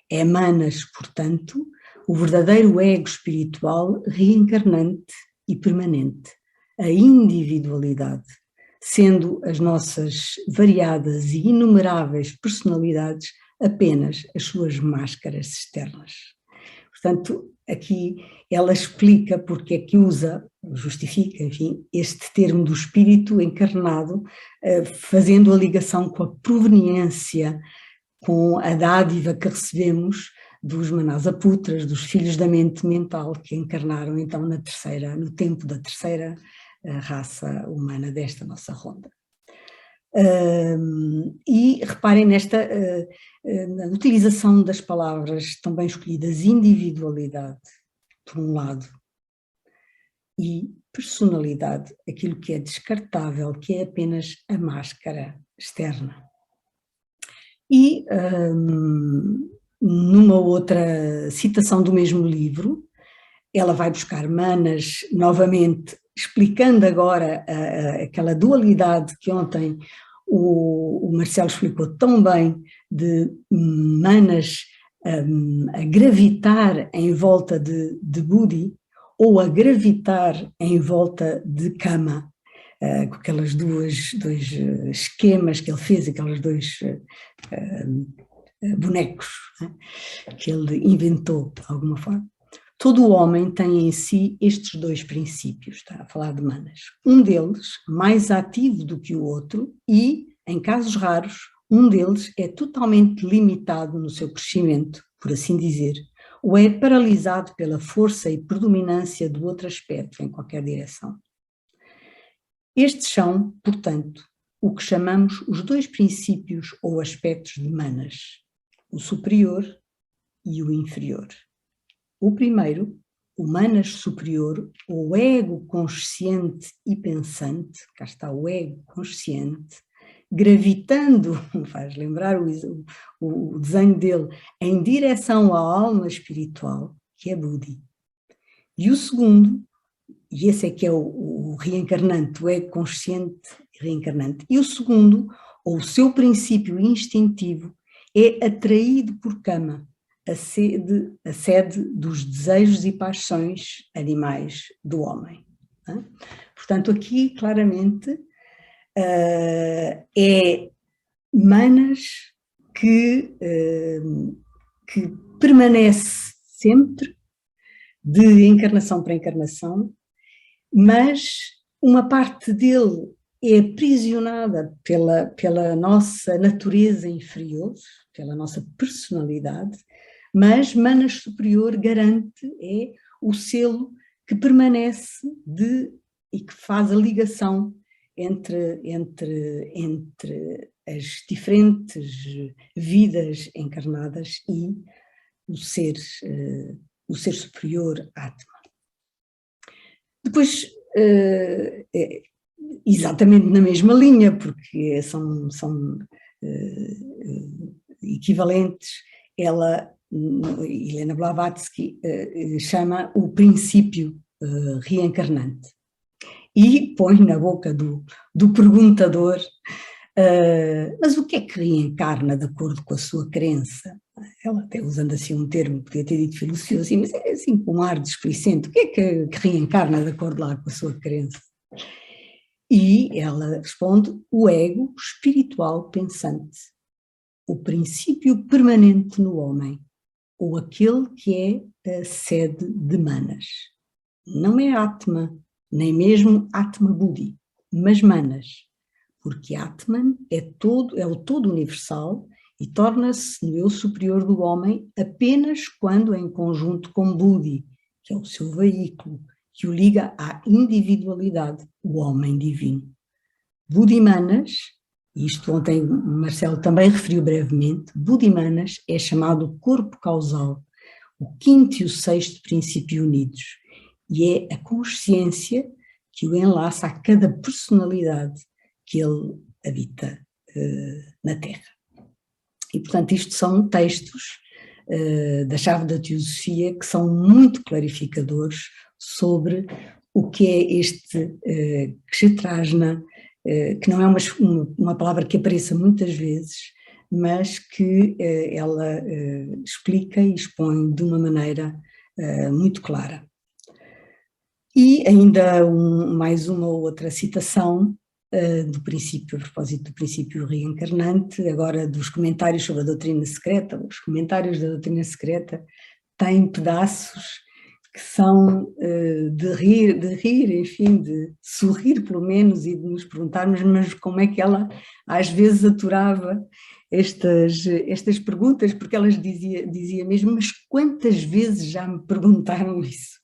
É manas, portanto, o verdadeiro ego espiritual reencarnante e permanente, a individualidade, sendo as nossas variadas e inumeráveis personalidades apenas as suas máscaras externas. Portanto, aqui ela explica porque é que usa, justifica, enfim, este termo do espírito encarnado, fazendo a ligação com a proveniência, com a dádiva que recebemos dos Manasaputras, dos filhos da mente mental, que encarnaram então no tempo da terceira raça humana desta nossa ronda. E reparem na utilização das palavras tão bem escolhidas: individualidade, por um lado, e personalidade, aquilo que é descartável, que é apenas a máscara externa. E numa outra citação do mesmo livro, ela vai buscar manas novamente, explicando agora aquela dualidade que ontem o Marcelo explicou tão bem, de manas a gravitar em volta de Buddhi, ou a gravitar em volta de Kama, com aquelas dois esquemas que ele fez, aqueles dois bonecos, né, que ele inventou de alguma forma. Todo o homem tem em si estes dois princípios, está a falar de manas. Um deles, mais ativo do que o outro, e, em casos raros, um deles é totalmente limitado no seu crescimento, por assim dizer, ou é paralisado pela força e predominância do outro aspecto em qualquer direção. Estes são, portanto, o que chamamos os dois princípios ou aspectos de manas, o superior e o inferior. O primeiro, o manas superior, ou ego consciente e pensante, cá está o ego consciente, gravitando, faz lembrar o desenho dele, em direção à alma espiritual, que é Buddhi. E o segundo, e esse é que é o reencarnante, o ego consciente e reencarnante, e o segundo, ou o seu princípio instintivo, é atraído por Kama, a sede dos desejos e paixões animais do homem. Portanto, aqui claramente é manas que permanece sempre de encarnação para encarnação, mas uma parte dele é aprisionada pela nossa natureza inferior, pela nossa personalidade, mas manas superior garante, é o selo que permanece e que faz a ligação entre as diferentes vidas encarnadas e o ser superior, Atma. Depois, exatamente na mesma linha, porque são equivalentes, Helena Blavatsky chama o princípio reencarnante e põe na boca do perguntador, mas o que é que reencarna de acordo com a sua crença? Ela até usando assim um termo, podia ter dito filosofia, assim, mas é assim com um ar displicente, o que é que reencarna de acordo lá com a sua crença? E ela responde, o ego espiritual pensante, o princípio permanente no homem, ou aquele que é a sede de Manas. Não é Atma, nem mesmo Atma Buddhi, mas Manas, porque Atman é o todo universal e torna-se no eu superior do homem apenas quando em conjunto com Buddhi, que é o seu veículo, que o liga à individualidade, o homem divino. Buddhi Manas, isto ontem Marcelo também referiu brevemente, Buddhi Manas é chamado corpo causal, o quinto e o sexto princípio unidos, e é a consciência que o enlaça a cada personalidade que ele habita na Terra. E, portanto, isto são textos da Chave da Teosofia que são muito clarificadores sobre o que é este Kshetrajna, que não é uma palavra que apareça muitas vezes, mas que ela explica e expõe de uma maneira muito clara. E ainda mais uma ou outra citação do princípio, a propósito do princípio reencarnante, agora dos comentários sobre a doutrina secreta. Os comentários da doutrina secreta têm pedaços que são de rir, enfim, de sorrir pelo menos e de nos perguntarmos, mas como é que ela às vezes aturava estas perguntas, porque ela dizia mesmo, mas quantas vezes já me perguntaram isso?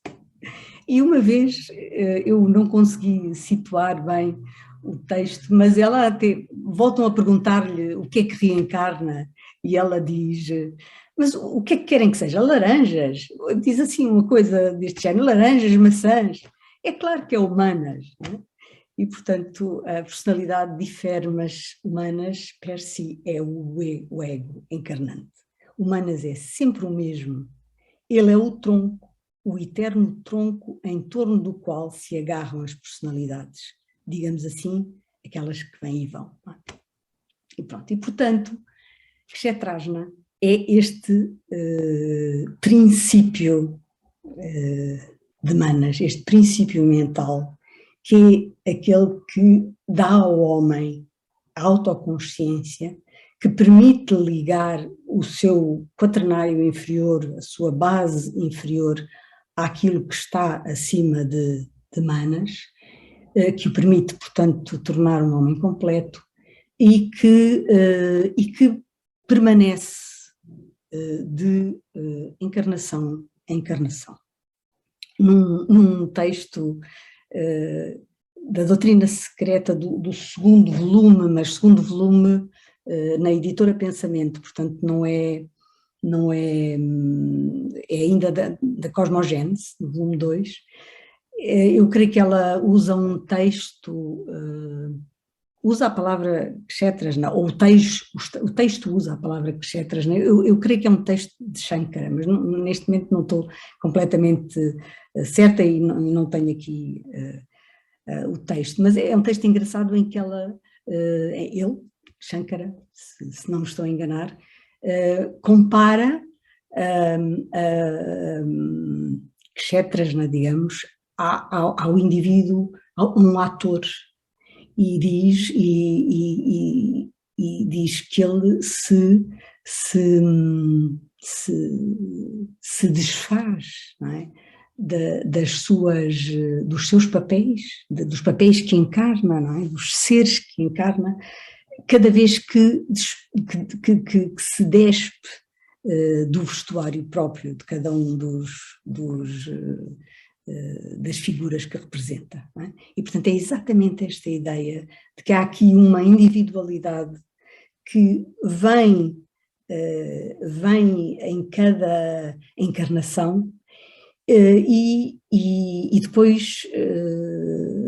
E uma vez eu não consegui situar bem o texto, mas ela até voltam a perguntar-lhe o que é que reencarna e ela diz, mas o que é que querem que seja? Laranjas? Diz assim uma coisa deste género, laranjas, maçãs. É claro que é humanas, não é? E portanto a personalidade difere, mas humanas per si é o ego encarnante. Humanas é sempre o mesmo, ele é o tronco, o eterno tronco em torno do qual se agarram as personalidades, digamos assim, aquelas que vêm e vão. E pronto, e portanto, Kshetrajna é este princípio de Manas, este princípio mental, que é aquele que dá ao homem a autoconsciência, que permite ligar o seu quaternário inferior, a sua base inferior, àquilo que está acima de Manas, que o permite, portanto, tornar um homem completo e que permanece de encarnação em encarnação. Num texto da doutrina secreta do segundo volume, mas segundo volume na editora Pensamento, portanto é ainda da Cosmogênese, do volume 2, eu creio que ela usa um texto, usa a palavra Kshetrajna, ou o texto usa a palavra Kshetrajna, eu creio que é um texto de Shankara, mas neste momento não estou completamente certa e não tenho aqui o texto, mas é um texto engraçado em que ele, Shankara, se não me estou a enganar, compara Kshetrajna, digamos, ao indivíduo, a um ator, e diz que ele se desfaz, não é? Dos seus papéis, dos papéis que encarna, não é? Dos seres que encarna, cada vez que se despe do vestuário próprio de cada um das figuras que representa. Não é? E, portanto, é exatamente esta ideia de que há aqui uma individualidade que vem em cada encarnação e depois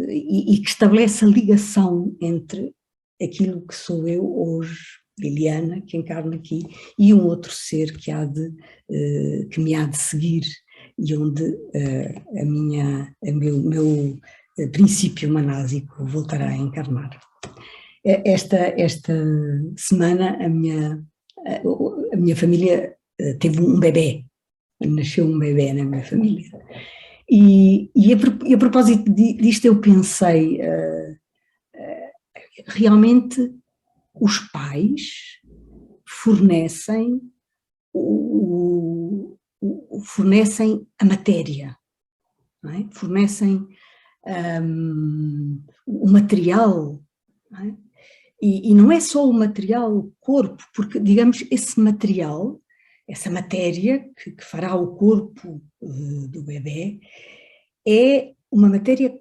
e que estabelece a ligação entre aquilo que sou eu hoje, Liliana, que encarna aqui, e um outro ser que me há de seguir e onde o meu princípio manásico voltará a encarnar. Esta semana a minha família teve um bebê, nasceu um bebê na minha família. E a propósito disto eu pensei, realmente os pais fornecem a matéria, não é? Fornecem o material, não é? E não é só o material, o corpo, porque, digamos, esse material, essa matéria que fará o corpo do bebê, é uma matéria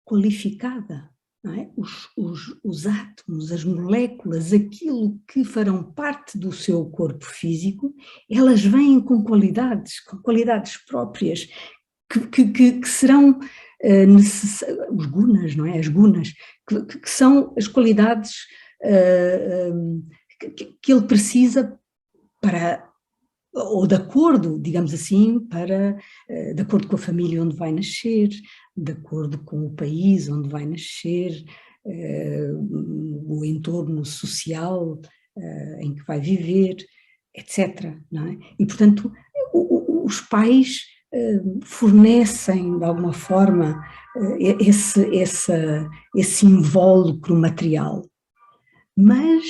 qualificada, não é? Os átomos, as moléculas, aquilo que farão parte do seu corpo físico, elas vêm com qualidades próprias, que serão os gunas, não é? As gunas, que são as qualidades que ele precisa para, ou de acordo, digamos assim, de acordo com a família onde vai nascer, de acordo com o país onde vai nascer, o entorno social em que vai viver, etc. Não é? E, portanto, os pais fornecem, de alguma forma, esse invólucro material. Mas,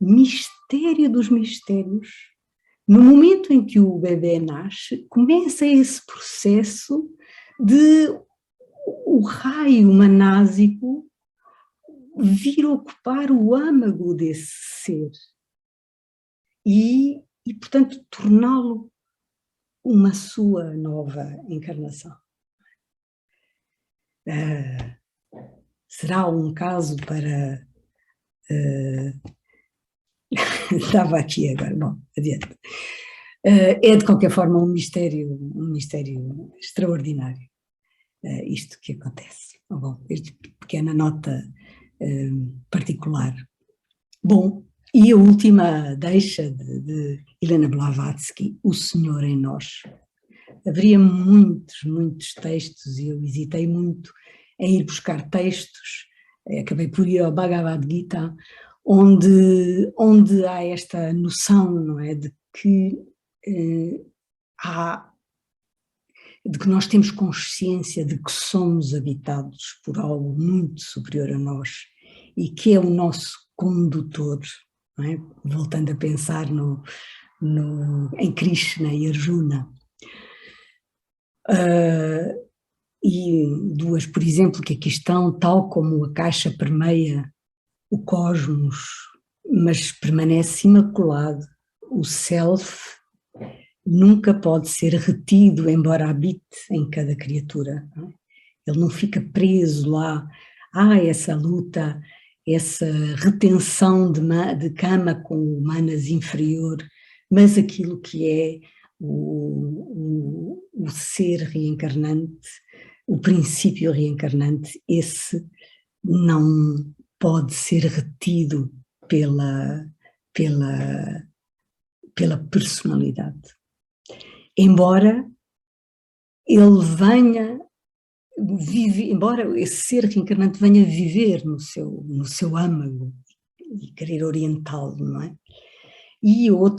mistério dos mistérios, no momento em que o bebê nasce, começa esse processo de o raio manásico vir ocupar o âmago desse ser e portanto, torná-lo uma sua nova encarnação. Será um caso para... Estava aqui agora, bom, adiante. É de qualquer forma um mistério extraordinário, isto que acontece. Bom, esta pequena nota particular. Bom, e a última deixa de Helena Blavatsky, O Senhor em Nós. Haveria muitos textos e eu hesitei muito em ir buscar textos, acabei por ir ao Bhagavad Gita, onde há esta noção, não é, de que nós temos consciência de que somos habitados por algo muito superior a nós e que é o nosso condutor, não é? Voltando a pensar em Krishna e Arjuna. E duas, por exemplo, que aqui estão, tal como a caixa permeia o cosmos, mas permanece imaculado, o self nunca pode ser retido, embora habite em cada criatura. Não é? Ele não fica preso lá. Há essa luta, essa retenção de cama com o manas inferior, mas aquilo que é o ser reencarnante, o princípio reencarnante, esse não pode ser retido pela personalidade. Embora ele embora esse ser reencarnante venha viver no seu âmago e querer orientá-lo, não é? E uma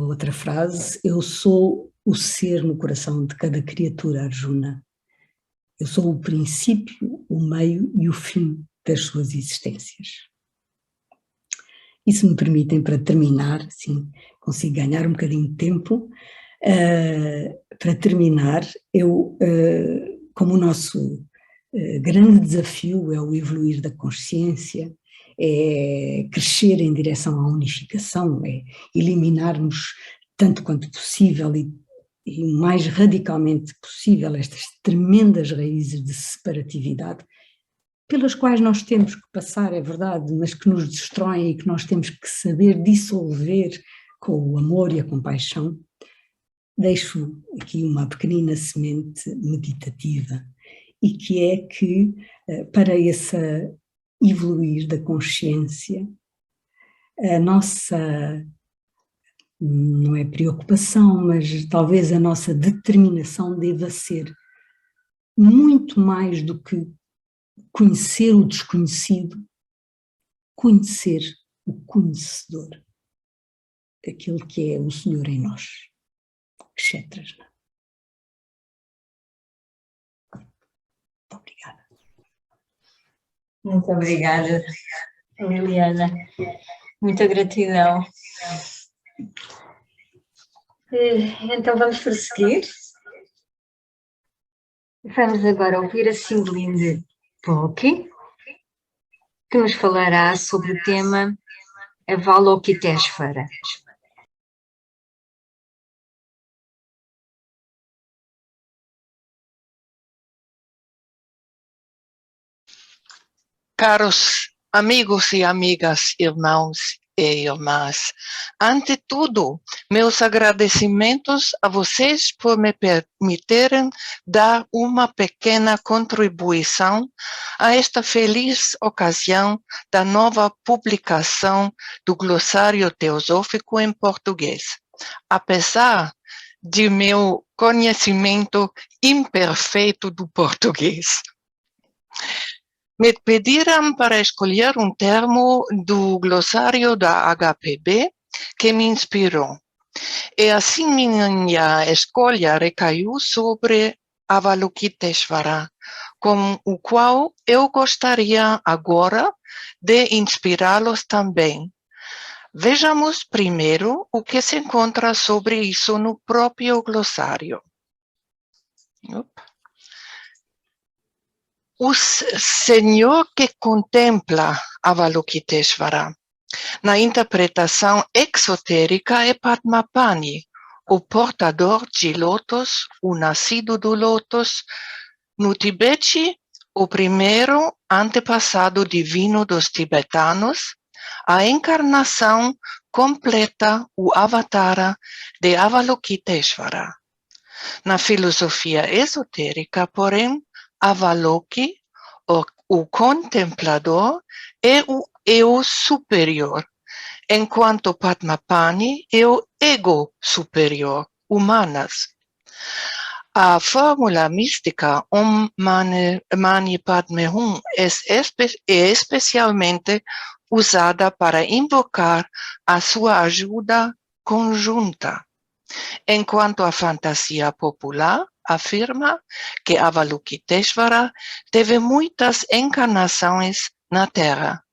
outra frase, eu sou o ser no coração de cada criatura, Arjuna. Eu sou o princípio, o meio e o fim das suas existências. E se me permitem, para terminar, sim, consigo ganhar um bocadinho de tempo, para terminar, como o nosso grande desafio é o evoluir da consciência, é crescer em direção à unificação, é eliminarmos tanto quanto possível e o mais radicalmente possível estas tremendas raízes de separatividade pelas quais nós temos que passar, é verdade, mas que nos destroem e que nós temos que saber dissolver com o amor e a compaixão. Deixo aqui uma pequenina semente meditativa, e que é que, para esse evoluir da consciência, a nossa, não é preocupação, mas talvez a nossa determinação deva ser muito mais do que conhecer o desconhecido, conhecer o conhecedor, aquele que é o Senhor em nós. Kshetrasna. Muito obrigada. Muito obrigada, Liliana. Muita gratidão. Então vamos prosseguir. Vamos agora ouvir a Cindelinde Poki, que nos falará sobre o tema Avalokiteshvara. Caros amigos e amigas, irmãos e irmãs, ante tudo, meus agradecimentos a vocês por me permitirem dar uma pequena contribuição a esta feliz ocasião da nova publicação do Glossário Teosófico em português. Apesar de meu conhecimento imperfeito do português. Me pediram para escolher um termo do glossário da HPB que me inspirou. E assim minha escolha recaiu sobre Avalokiteshvara, com o qual eu gostaria agora de inspirá-los também. Vejamos primeiro o que se encontra sobre isso no próprio glossário. O Senhor que contempla Avalokiteshvara, na interpretação exotérica, é Padmapani, o portador de lótus, o nascido do lótus. No Tibete, o primeiro antepassado divino dos tibetanos, a encarnação completa, o avatara de Avalokiteshvara. Na filosofia esotérica, porém, Avaloki, o contemplador, é o eu superior, enquanto Padmapani é o ego superior, o manas. A fórmula mística Om Mani Padme Hum é especialmente usada para invocar a sua ajuda conjunta, enquanto a fantasia popular afirma que Avalokiteshvara teve muitas encarnações na Terra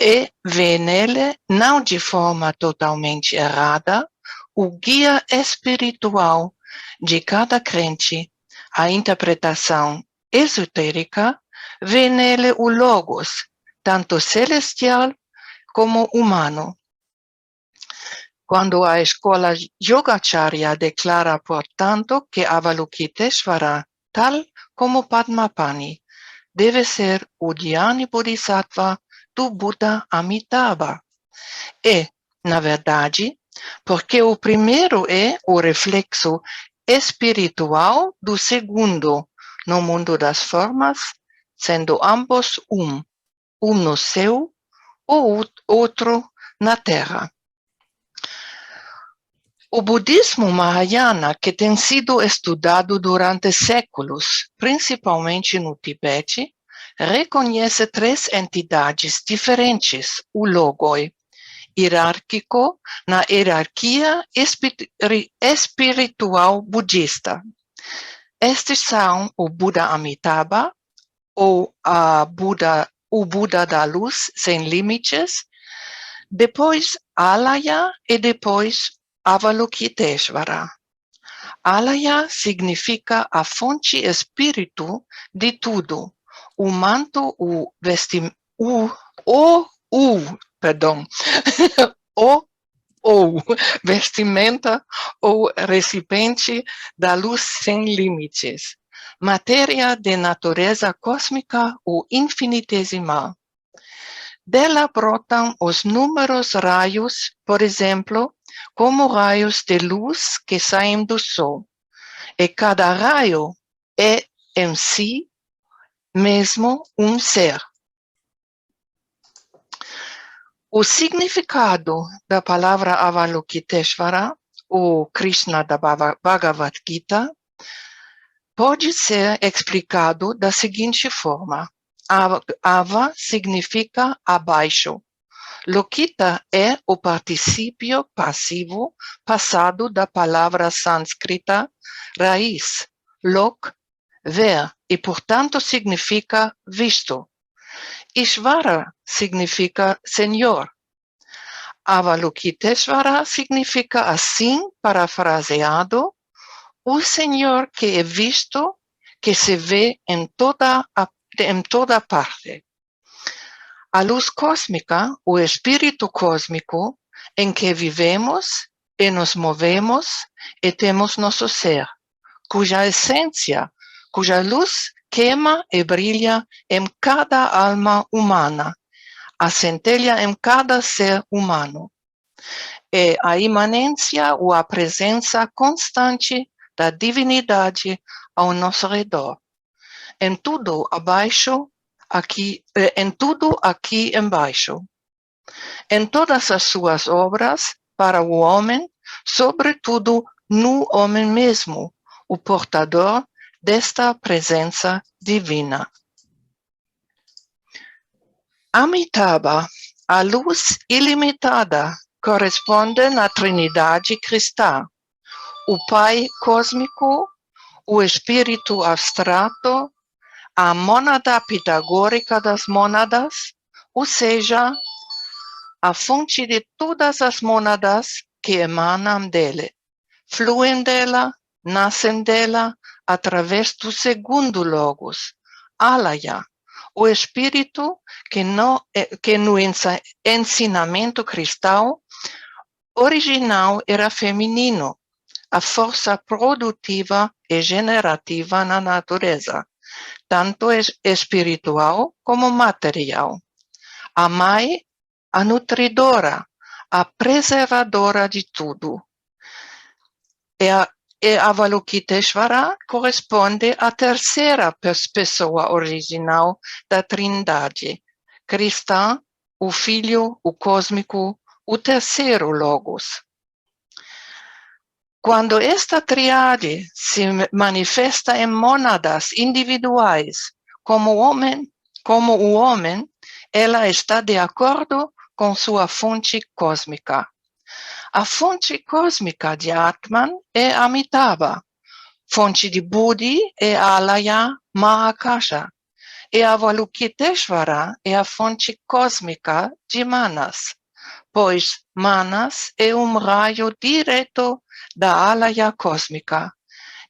e vê nele, não de forma totalmente errada, o guia espiritual de cada crente. A interpretação esotérica vê nele o Logos, tanto celestial como humano. Quando a escola Yogacharya declara, portanto, que Avalokiteshvara, tal como Padmapani, deve ser o Dhyani Bodhisattva do Buda Amitabha. E, na verdade, porque o primeiro é o reflexo espiritual do segundo no mundo das formas, sendo ambos um no céu, o outro na terra. O budismo Mahayana, que tem sido estudado durante séculos, principalmente no Tibete, reconhece três entidades diferentes: o Logoi, hierárquico na hierarquia espiritual budista. Estes são o Buda Amitabha, ou o Buda da Luz sem limites, depois Alaya e depois Avalokiteshvara. Alaya significa a fonte espírito de tudo, o manto, o ou vestimenta ou recipiente da luz sem limites, matéria de natureza cósmica ou infinitesimal. Dela brotam os números raios, por exemplo, como raios de luz que saem do Sol. E cada raio é em si mesmo um ser. O significado da palavra Avalokiteshvara, ou Krishna da Bhagavad Gita, pode ser explicado da seguinte forma. Ava significa abaixo. Lokita é o particípio passivo passado da palavra sânscrita raiz, lok, ver, e portanto significa visto. Ishvara significa Senhor. Avalokiteshvara significa assim, parafraseado, o Senhor que é visto, que se vê em toda parte. A luz cósmica, o espírito cósmico, em que vivemos e nos movemos e temos nosso ser, cuja essência, cuja luz queima e brilha em cada alma humana, a centelha em cada ser humano. É a imanência ou a presença constante da divindade ao nosso redor. Em tudo aqui embaixo. Em todas as suas obras para o homem, sobretudo no homem mesmo, o portador desta presença divina. Amitabha, a luz ilimitada, corresponde na Trindade cristã, o Pai cósmico, o Espírito abstrato, a mônada pitagórica das mônadas, ou seja, a fonte de todas as mônadas que emanam dele, fluem dela, nascem dela, através do segundo Logos, Alaya, o Espírito que no ensinamento cristão original era feminino, a força produtiva e generativa na natureza, tanto espiritual como material. A mãe, a nutridora, a preservadora de tudo. E Avalokiteshvara corresponde à terceira pessoa original da Trindade, cristã, o Filho, o Cósmico, o terceiro Logos. Quando esta triade se manifesta em mônadas individuais, como o homem, ela está de acordo com sua fonte cósmica. A fonte cósmica de Atman é Amitabha, fonte de Buddhi é Alaya Mahakasha, e Avalokiteshvara é a fonte cósmica de Manas, pois Manas é um raio direto da Alaya cósmica,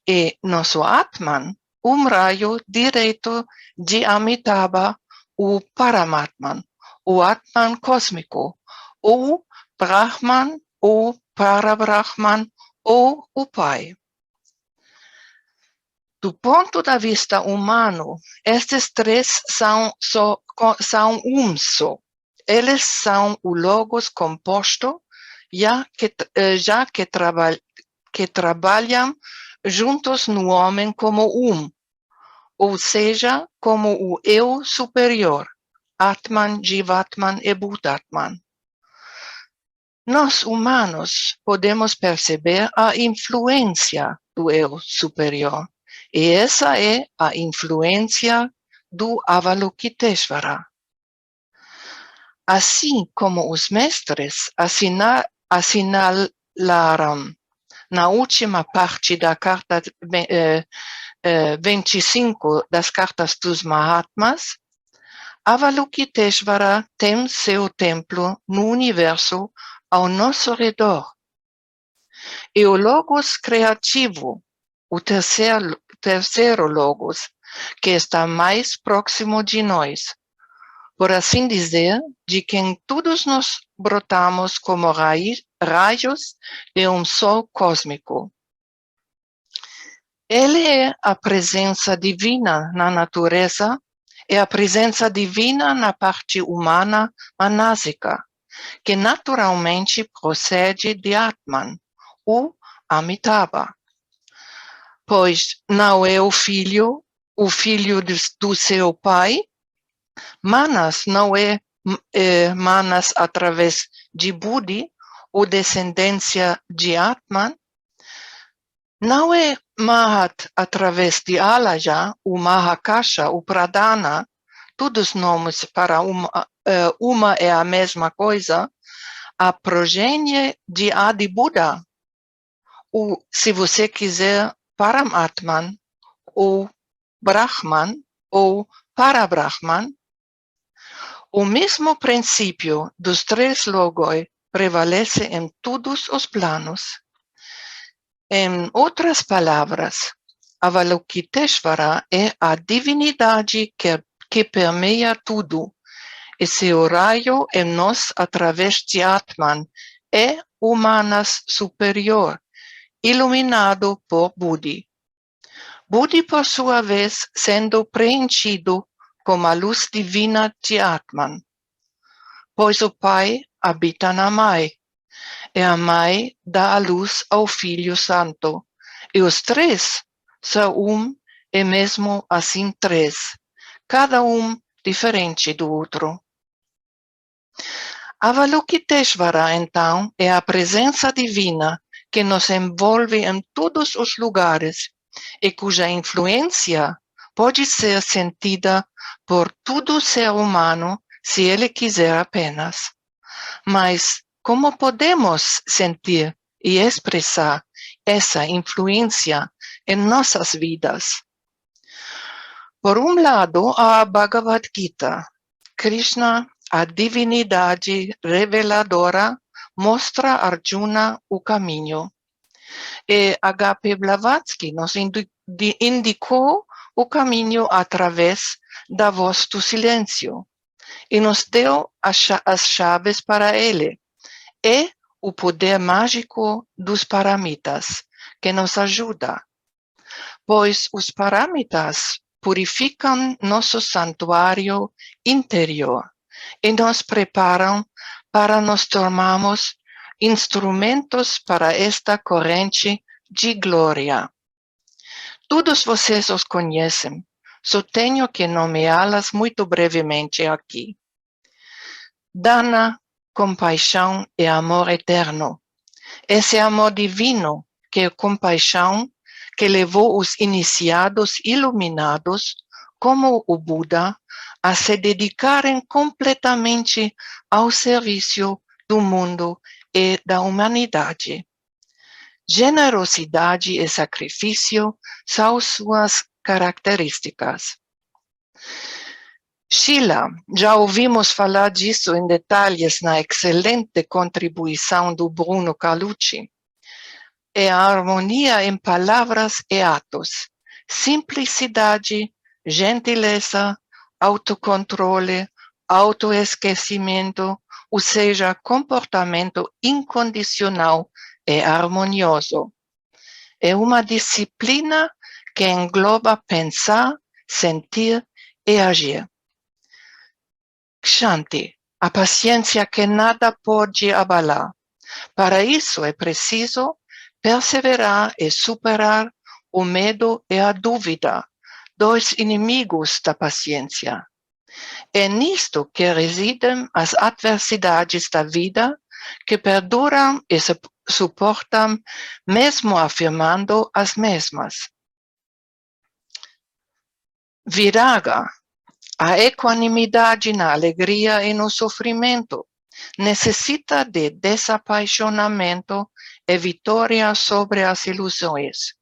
e nosso Atman, um raio direto de Amitabha, o Paramatman, o Atman cósmico, ou Brahman, ou Parabrahman, ou o Pai. Do ponto de vista humano, estes três são um só. Eles são o Logos composto, já que trabalham juntos no homem como um, ou seja, como o eu superior, Atman, Jivatman e Bhutatman. Nós, humanos, podemos perceber a influência do eu superior, e essa é a influência do Avalokiteshvara. Assim como os mestres assinalaram na última parte da carta 25 das cartas dos Mahatmas, Avalokiteshvara tem seu templo no universo ao nosso redor. E o Logos criativo, o terceiro Logos, que está mais próximo de nós, por assim dizer, de quem todos nós brotamos como raios de um sol cósmico. Ele é a presença divina na natureza e a presença divina na parte humana manásica, que naturalmente procede de Atman, o Amitabha. Pois não é o filho do seu pai, Manas não é Manas através de Buddhi, ou descendência de Atman, não é Mahat através de Alaja, o Mahakasha, o Pradhana, todos nomes para uma é a mesma coisa, a progênie de Adi Buddha, ou, se você quiser, Paramatman, ou Brahman, ou Parabrahman. O mesmo princípio dos três logos prevalece em todos os planos. Em outras palavras, Avalokiteshvara é a divindade que permeia tudo, e seu raio em nós através de Atman é o Manas superior, iluminado por Buddhi. Buddhi, por sua vez, sendo preenchido com a luz divina de Atman, pois o Pai habita na Mãe, e a Mãe dá a luz ao Filho Santo, e os três são um e mesmo assim três, cada um diferente do outro. Avalokiteshvara, então, é a presença divina que nos envolve em todos os lugares e cuja influência pode ser sentida por todo ser humano se ele quiser apenas. Mas como podemos sentir e expressar essa influência em nossas vidas? Por um lado, a Bhagavad Gita, Krishna, a divindade reveladora, mostra a Arjuna o caminho. E H.P. Blavatsky nos indicou o caminho através da voz do silêncio e nos deu as chaves para ele. É o poder mágico dos paramitas que nos ajuda, pois os paramitas purificam nosso santuário interior e nos preparam para nos tornarmos instrumentos para esta corrente de glória. Todos vocês os conhecem, só tenho que nomeá-las muito brevemente aqui. Dana, compaixão e amor eterno. Esse amor divino, que é compaixão, que levou os iniciados iluminados, como o Buda, a se dedicarem completamente ao serviço do mundo e da humanidade. Generosidade e sacrifício são suas características. Shila, já ouvimos falar disso em detalhes na excelente contribuição do Bruno Carlucci. É a harmonia em palavras e atos, simplicidade, gentileza, autocontrole, autoesquecimento, ou seja, comportamento incondicional e harmonioso. É uma disciplina que engloba pensar, sentir e agir. Kshanti, a paciência que nada pode abalar. Para isso é preciso perseverar e superar o medo e a dúvida, dois inimigos da paciência. É nisto que residem as adversidades da vida, que perduram e se suportam, mesmo afirmando as mesmas. Viraga, a equanimidade na alegria e no sofrimento, necessita de desapaixonamento e vitória sobre as ilusões.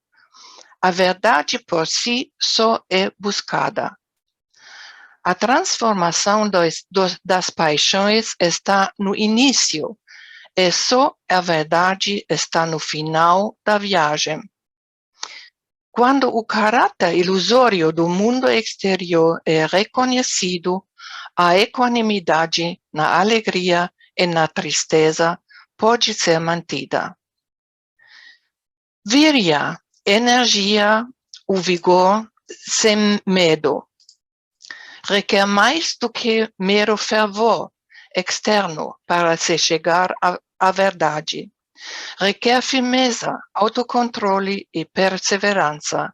A verdade por si só é buscada. A transformação das paixões está no início, e só a verdade está no final da viagem. Quando o caráter ilusório do mundo exterior é reconhecido, A equanimidade na alegria e na tristeza pode ser mantida. Virya, energia, o vigor sem medo. Requer mais do que mero fervor externo para se chegar à verdade. Requer firmeza, autocontrole e perseverança.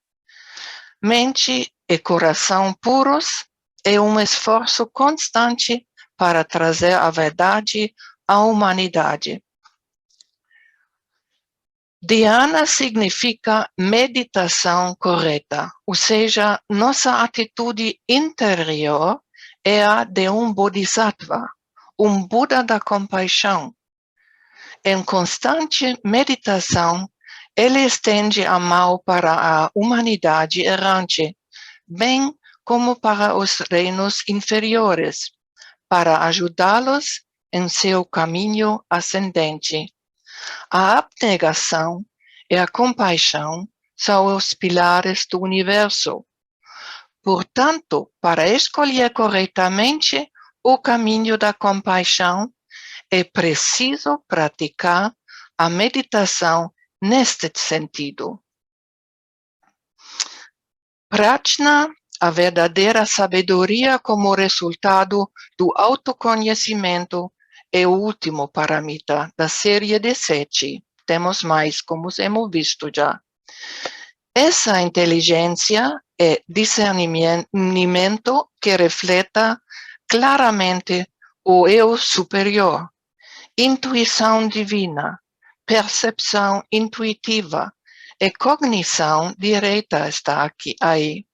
Mente e coração puros é um esforço constante para trazer a verdade à humanidade. Dhyana significa meditação correta, ou seja, nossa atitude interior é a de um bodhisattva, um Buda da compaixão. Em constante meditação, ele estende a mão para a humanidade errante, bem como para os reinos inferiores, para ajudá-los em seu caminho ascendente. A abnegação e a compaixão são os pilares do universo. Portanto, para escolher corretamente o caminho da compaixão, é preciso praticar a meditação neste sentido. Prajna, a verdadeira sabedoria como resultado do autoconhecimento, é o último paramita da série de 7. Temos mais, como hemos visto já. Essa inteligência é discernimento que reflete claramente o eu superior, intuição divina, percepção intuitiva e cognição direta está aqui, aí.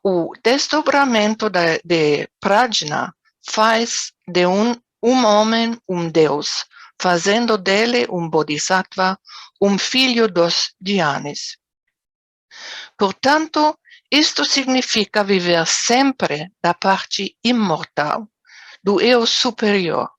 O desdobramento de Prajna faz de um homem um Deus, fazendo dele um Bodhisattva, um filho dos Dhyanis. Portanto, isto significa viver sempre da parte imortal, do eu superior.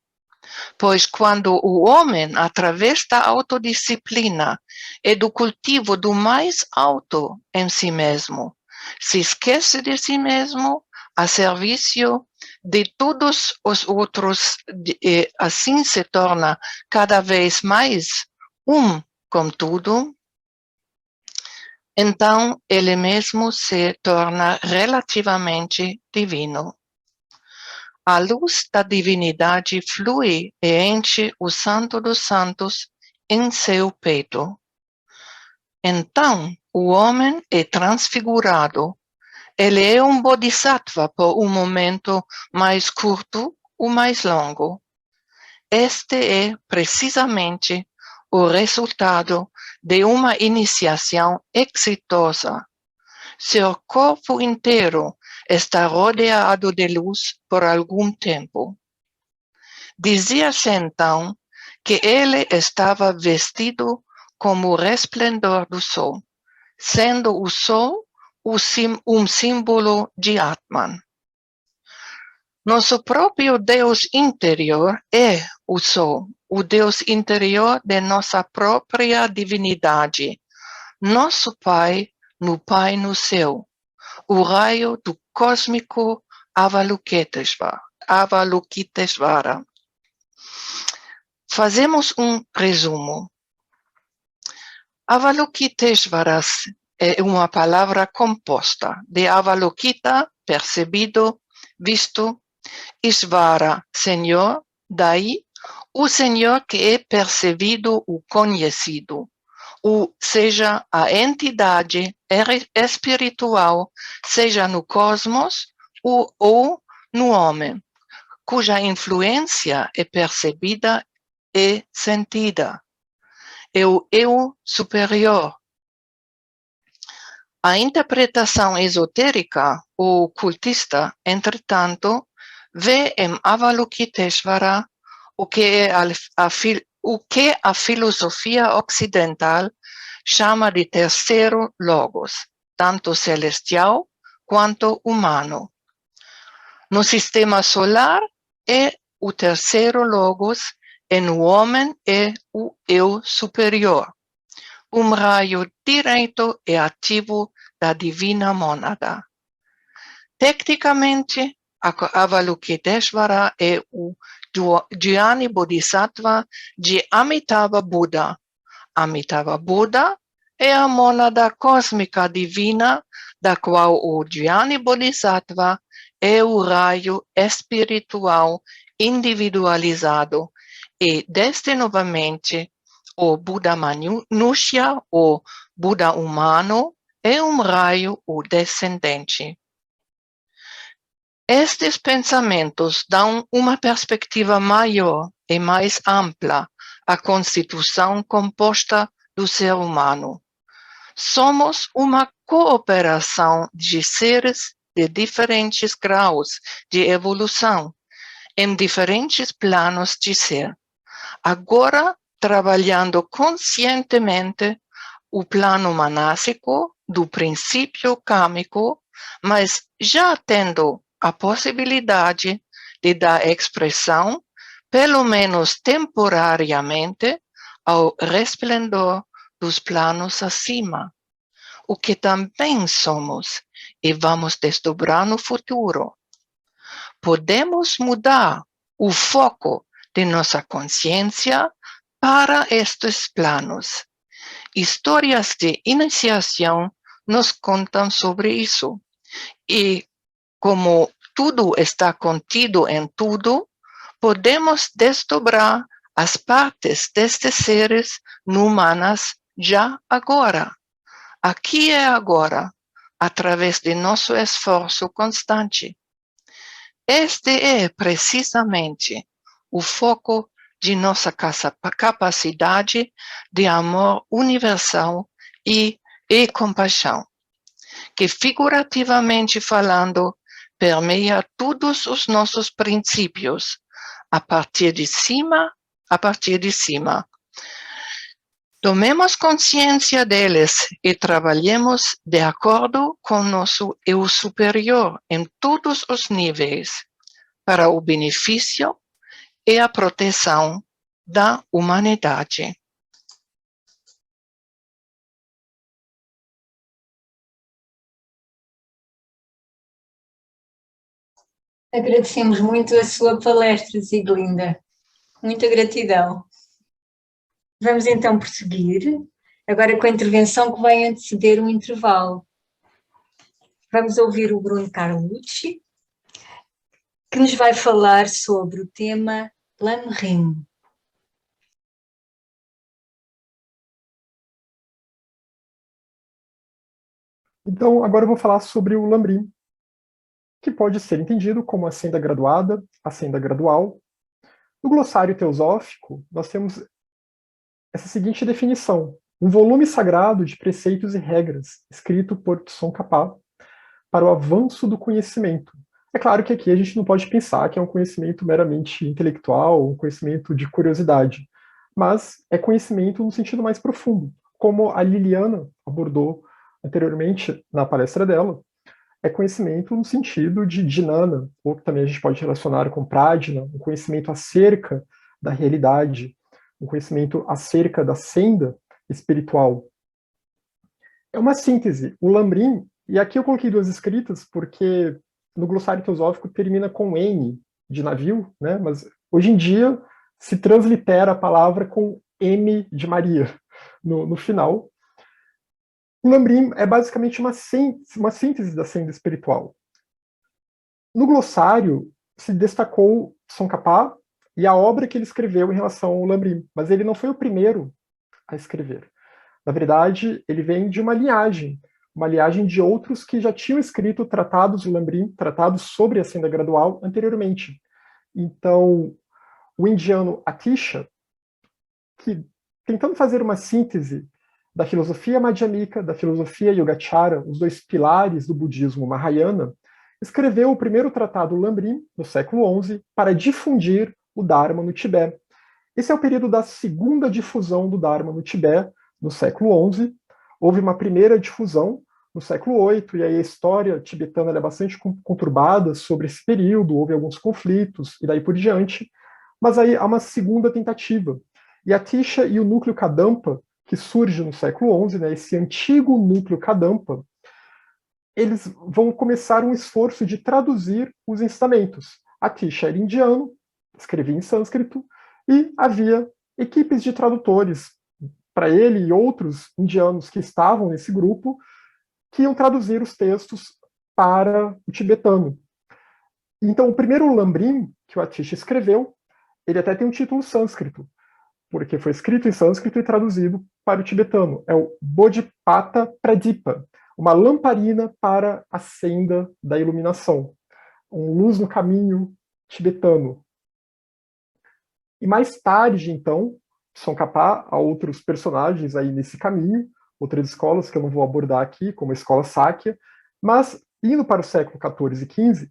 Pois quando o homem, através da autodisciplina e do cultivo do mais alto em si mesmo, se esquece de si mesmo a serviço de todos os outros, e assim se torna cada vez mais com tudo, então ele mesmo se torna relativamente divino. A luz da divinidade flui e enche o Santo dos Santos em seu peito. Então, o homem é transfigurado. Ele é um bodhisattva por um momento mais curto ou mais longo. Este é precisamente o resultado de uma iniciação exitosa. Seu corpo inteiro está rodeado de luz por algum tempo. Dizia-se então que ele estava vestido como o resplendor do sol, sendo o sol um símbolo de Atman. Nosso próprio Deus interior é o sol, o Deus interior de nossa própria divindade, nosso Pai no céu, o raio do cósmico Avalokiteshvara. Fazemos um resumo. Avalokiteshvara é uma palavra composta de Avalokita, percebido, visto, Ishvara, Senhor, daí o Senhor que é percebido ou conhecido, ou seja, a entidade espiritual, seja no cosmos ou no homem, cuja influência é percebida e sentida. É o eu superior. A interpretação esotérica ou cultista, entretanto, vê em Avalokiteshvara o que a filosofia ocidental chama de terceiro logos, tanto celestial quanto humano. No sistema solar é o terceiro logos e no homem é o eu superior, um raio direto e ativo da divina mônada. Tecnicamente, Avalokiteshvara é o Dhyani Bodhisattva de Amitabha Buda. Amitabha Buda é a mônada cósmica divina, da qual o Dhyani Bodhisattva é o raio espiritual individualizado, e deste novamente o Buda Manushya, o Buda humano, é um raio o descendente. Estes pensamentos dão uma perspectiva maior e mais ampla à constituição composta do ser humano. Somos uma cooperação de seres de diferentes graus de evolução, em diferentes planos de ser. Agora, trabalhando conscientemente o plano manásico do princípio kármico, mas já tendo a possibilidade de dar expressão, pelo menos temporariamente, ao resplendor dos planos acima, o que também somos e vamos desdobrar no futuro. Podemos mudar o foco de nossa consciência para estes planos. Histórias de iniciação nos contam sobre isso. E como tudo está contido em tudo, podemos desdobrar as partes destes seres humanas já agora. Aqui e agora, através de nosso esforço constante. Este é precisamente o foco de nossa capacidade de amor universal e compaixão, que figurativamente falando, permeia todos os nossos princípios, a partir de cima. Tomemos consciência deles e trabalhemos de acordo com nosso eu superior em todos os níveis, para o benefício e a proteção da humanidade. Agradecemos muito a sua palestra, Ziglinda. Muita gratidão. Vamos então prosseguir, agora com a intervenção que vai anteceder um intervalo. Vamos ouvir o Bruno Carlucci, que nos vai falar sobre o tema Lamrim. Então, agora eu vou falar sobre o Lamrim, que pode ser entendido como a senda graduada, a senda gradual. No glossário teosófico, nós temos essa seguinte definição: um volume sagrado de preceitos e regras, escrito por Tsongkhapa, para o avanço do conhecimento. É claro que aqui a gente não pode pensar que é um conhecimento meramente intelectual, um conhecimento de curiosidade, mas é conhecimento no sentido mais profundo, como a Liliana abordou anteriormente na palestra dela. É conhecimento no sentido de Jnana, ou que também a gente pode relacionar com Prajna, um conhecimento acerca da realidade, um conhecimento acerca da senda espiritual. É uma síntese. O Lamrim, e aqui eu coloquei duas escritas porque no glossário teosófico termina com N de navio, né? Mas hoje em dia se translitera a palavra com M de Maria no final. O Lamrim é basicamente uma síntese da senda espiritual. No glossário se destacou Tsongkhapa e a obra que ele escreveu em relação ao Lamrim, mas ele não foi o primeiro a escrever. Na verdade, ele vem de uma linhagem de outros que já tinham escrito tratados do Lamrim, tratados sobre a senda gradual anteriormente. Então, o indiano Atisha, que tentando fazer uma síntese da filosofia madhyamika, da filosofia Yogacara, os dois pilares do budismo Mahayana, escreveu o primeiro tratado Lamrim, no século XI, para difundir o Dharma no Tibete. Esse é o período da segunda difusão do Dharma no Tibete, no século XI. Houve uma primeira difusão no século VIII, e aí a história tibetana é bastante conturbada sobre esse período, houve alguns conflitos, e daí por diante. Mas aí há uma segunda tentativa. E a Atisha e o núcleo Kadampa, que surge no século XI, né, esse antigo núcleo Kadampa, eles vão começar um esforço de traduzir os ensinamentos. Atisha era indiano, escrevia em sânscrito, e havia equipes de tradutores para ele e outros indianos que estavam nesse grupo, que iam traduzir os textos para o tibetano. Então, o primeiro Lambrim que o Atisha escreveu, ele até tem um título sânscrito, porque foi escrito em sânscrito e traduzido para o tibetano. É o Bodhipata Pradipa, uma lamparina para a senda da iluminação, luz no caminho tibetano. E mais tarde, então, Tsongkhapa, há outros personagens aí nesse caminho, outras escolas que eu não vou abordar aqui, como a escola Sakya, mas indo para o século XIV e XV,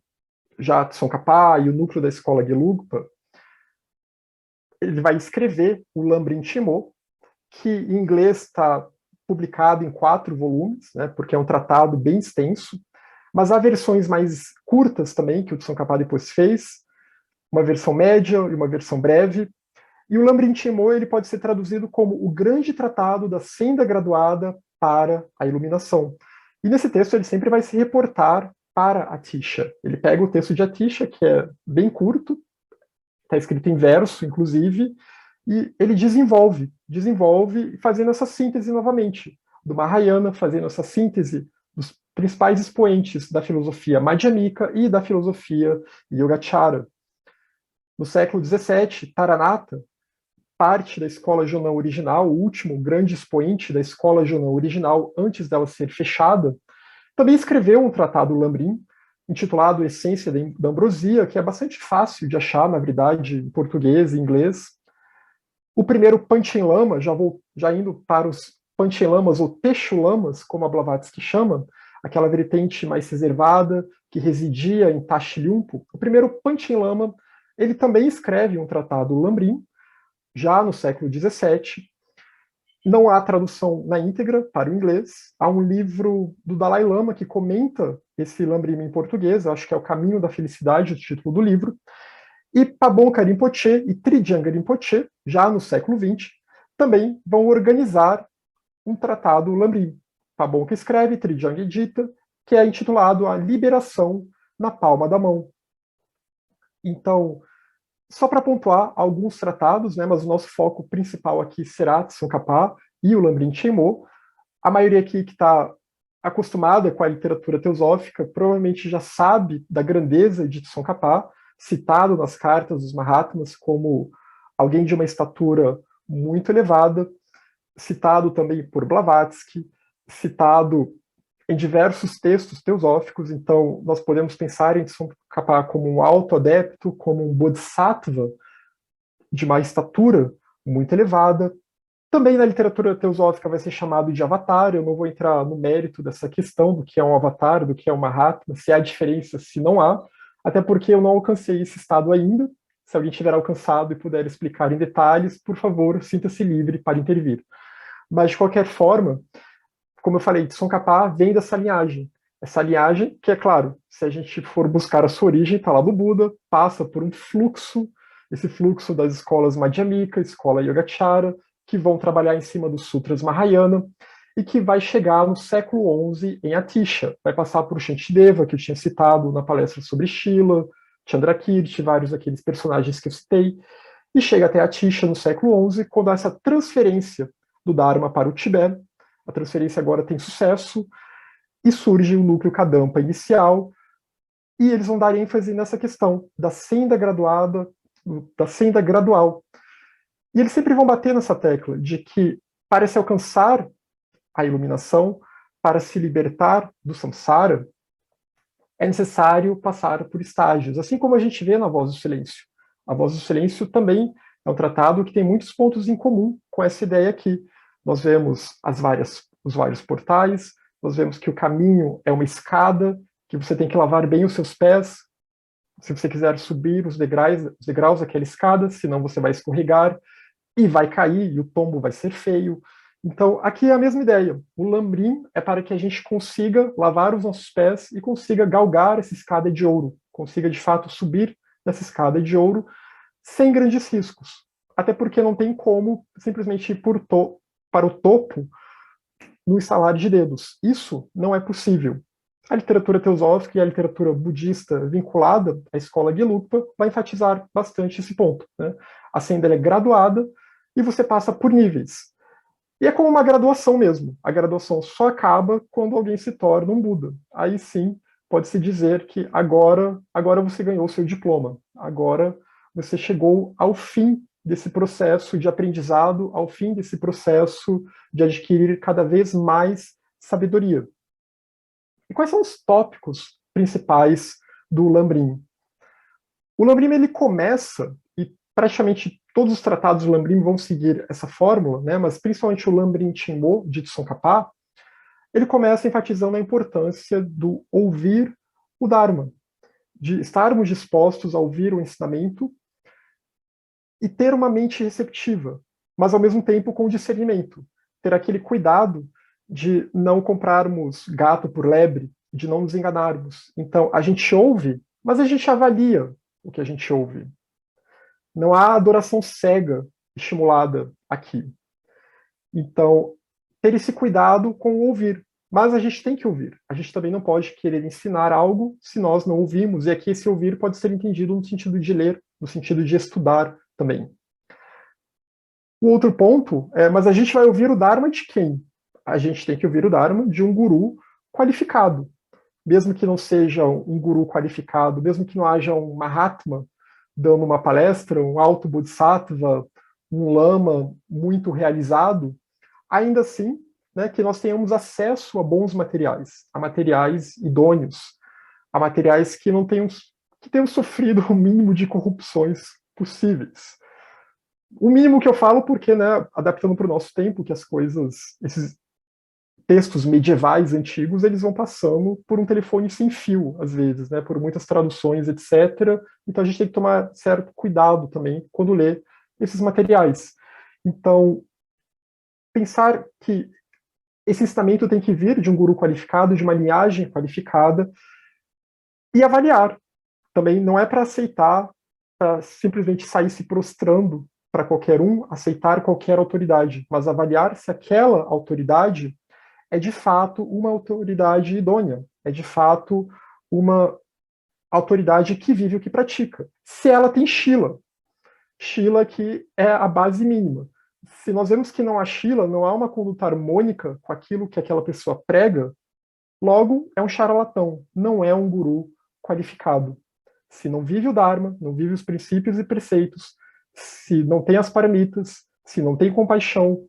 já Tsongkhapa e o núcleo da escola Gelugpa, ele vai escrever o Lambrim Chinmo, que em inglês está publicado em 4 volumes, né, porque é um tratado bem extenso, mas há versões mais curtas também, que o Tsongkhapa depois fez, uma versão média e uma versão breve. E o Lambrim Chinmo ele pode ser traduzido como o grande tratado da senda graduada para a iluminação. E nesse texto ele sempre vai se reportar para Atisha. Ele pega o texto de Atisha, que é bem curto, está escrito em verso, inclusive, e ele desenvolve, fazendo essa síntese novamente, do Mahayana, fazendo essa síntese dos principais expoentes da filosofia Madhyamika e da filosofia Yogacara. No século XVII, Taranatha, parte da escola Jonã original, o último grande expoente da escola Jonã original, antes dela ser fechada, também escreveu um tratado Lambrim, intitulado Essência da Ambrosia, que é bastante fácil de achar, na verdade, em português e inglês. O primeiro Panchen Lama, já indo para os Panchen Lamas ou Teshu Lamas, como a Blavatsky chama, aquela vertente mais reservada, que residia em Tashilhumpo, o primeiro Panchen Lama, ele também escreve um tratado Lambrim, já no século XVII. Não há tradução na íntegra para o inglês. Há um livro do Dalai Lama que comenta esse Lambrim em português, acho que é O Caminho da Felicidade, o título do livro. E Pabonka Rinpoche e Trijanga Rinpoche, já no século XX, também vão organizar um tratado Lambrim. Pabonka escreve, Trijanga edita, que é intitulado A Liberação na Palma da Mão. Então, só para pontuar alguns tratados, né, mas o nosso foco principal aqui será Tsongkhapa e o Lambrim Chinmo. A maioria aqui que está acostumada com a literatura teosófica provavelmente já sabe da grandeza de Tsongkhapa, citado nas cartas dos Mahatmas como alguém de uma estatura muito elevada, citado também por Blavatsky, citado em diversos textos teosóficos. Então, nós podemos pensar em Tsongkhapa como um alto adepto, como um bodhisattva de uma estatura muito elevada. Também na literatura teosófica vai ser chamado de avatar. Eu não vou entrar no mérito dessa questão do que é um avatar, do que é um Mahatma, se há diferença, se não há, até porque eu não alcancei esse estado ainda. Se alguém tiver alcançado e puder explicar em detalhes, por favor, sinta-se livre para intervir. Mas, de qualquer forma, como eu falei, Tsongkhapa vem dessa linhagem. Essa linhagem que, é claro, se a gente for buscar a sua origem, está lá do Buda, passa por um fluxo, esse fluxo das escolas Madhyamika, escola Yogacara, que vão trabalhar em cima dos Sutras Mahayana, e que vai chegar no século XI em Atisha. Vai passar por Shantideva, que eu tinha citado na palestra sobre Shila, Chandrakirti, vários daqueles personagens que eu citei, e chega até Atisha no século XI, quando há essa transferência do Dharma para o Tibete. A transferência agora tem sucesso, e surge o núcleo Kadampa inicial, e eles vão dar ênfase nessa questão da senda graduada, da senda gradual. E eles sempre vão bater nessa tecla de que, para se alcançar a iluminação, para se libertar do samsara, é necessário passar por estágios, assim como a gente vê na Voz do Silêncio. A Voz do Silêncio também é um tratado que tem muitos pontos em comum com essa ideia aqui. Nós vemos os vários portais, nós vemos que o caminho é uma escada, que você tem que lavar bem os seus pés, se você quiser subir os degraus daquela escada, senão você vai escorregar e vai cair, e o tombo vai ser feio. Então, aqui é a mesma ideia. O Lambrim é para que a gente consiga lavar os nossos pés e consiga galgar essa escada de ouro, consiga, de fato, subir nessa escada de ouro sem grandes riscos. Até porque não tem como simplesmente ir para o topo no estalar de dedos. Isso não é possível. A literatura teosófica e a literatura budista vinculada à escola Gelugpa vai enfatizar bastante esse ponto, né? A senda é graduada e você passa por níveis. E é como uma graduação mesmo. A graduação só acaba quando alguém se torna um Buda. Aí sim, pode-se dizer que agora você ganhou o seu diploma. Agora você chegou ao fim desse processo de aprendizado, ao fim desse processo de adquirir cada vez mais sabedoria. E quais são os tópicos principais do Lambrim? O Lambrim ele começa, e praticamente todos os tratados do Lambrim vão seguir essa fórmula, né, mas principalmente o Lambrim Chenmo, de Tsongkhapa, ele começa enfatizando a importância do ouvir o Dharma, de estarmos dispostos a ouvir o ensinamento e ter uma mente receptiva, mas ao mesmo tempo com discernimento, ter aquele cuidado de não comprarmos gato por lebre, de não nos enganarmos. Então, a gente ouve, mas a gente avalia o que a gente ouve. Não há adoração cega estimulada aqui. Então, ter esse cuidado com o ouvir. Mas a gente tem que ouvir. A gente também não pode querer ensinar algo se nós não ouvimos. E aqui esse ouvir pode ser entendido no sentido de ler, no sentido de estudar também. O outro ponto é, mas a gente vai ouvir o Dharma de quem? A gente tem que ouvir o Dharma de um guru qualificado. Mesmo que não seja um guru qualificado, mesmo que não haja um Mahatma dando uma palestra, um alto bodhisattva, um lama muito realizado, ainda assim, né, que nós tenhamos acesso a bons materiais, a materiais idôneos, a materiais que não tenham, que tenham sofrido o mínimo de corrupções possíveis. O mínimo que eu falo porque, né, adaptando para o nosso tempo, que as coisas, esses textos medievais antigos, eles vão passando por um telefone sem fio, às vezes, né, por muitas traduções, etc. Então a gente tem que tomar certo cuidado também quando lê esses materiais. Então, pensar que esse ensinamento tem que vir de um guru qualificado, de uma linhagem qualificada, e avaliar. Também não é para aceitar, para simplesmente sair se prostrando para qualquer um, aceitar qualquer autoridade, mas avaliar se aquela autoridade é de fato uma autoridade idônea, é de fato uma autoridade que vive o que pratica. Se ela tem Shila que é a base mínima. Se nós vemos que não há Shila, não há uma conduta harmônica com aquilo que aquela pessoa prega, logo é um charlatão, não é um guru qualificado. Se não vive o Dharma, não vive os princípios e preceitos, se não tem as paramitas, se não tem compaixão,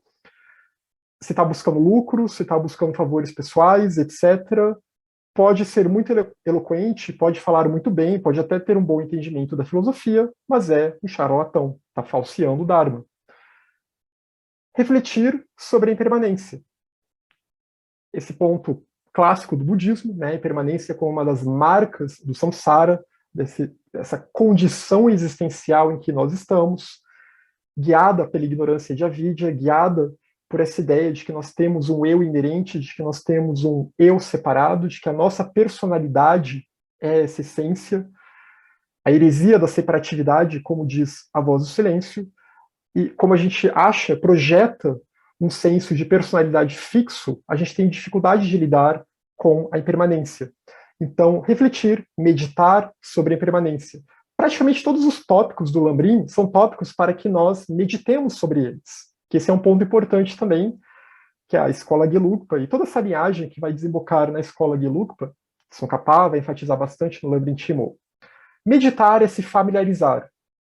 se está buscando lucro, se está buscando favores pessoais, etc., pode ser muito eloquente, pode falar muito bem, pode até ter um bom entendimento da filosofia, mas é um charlatão, está falseando o Dharma. Refletir sobre a impermanência. Esse ponto clássico do budismo, né, a impermanência como uma das marcas do samsara, dessa condição existencial em que nós estamos, guiada pela ignorância de avidya, guiada por essa ideia de que nós temos um eu inerente, de que nós temos um eu separado, de que a nossa personalidade é essa essência, a heresia da separatividade, como diz a Voz do Silêncio, e como a gente acha, projeta um senso de personalidade fixo, a gente tem dificuldade de lidar com a impermanência. Então, refletir, meditar sobre a impermanência. Praticamente todos os tópicos do Lambrim são tópicos para que nós meditemos sobre eles. Que esse é um ponto importante também, que é a escola Gelugpa, e toda essa linhagem que vai desembocar na escola Gelugpa, Tsongkhapa vai enfatizar bastante no Lambrim Chenmo. Meditar é se familiarizar.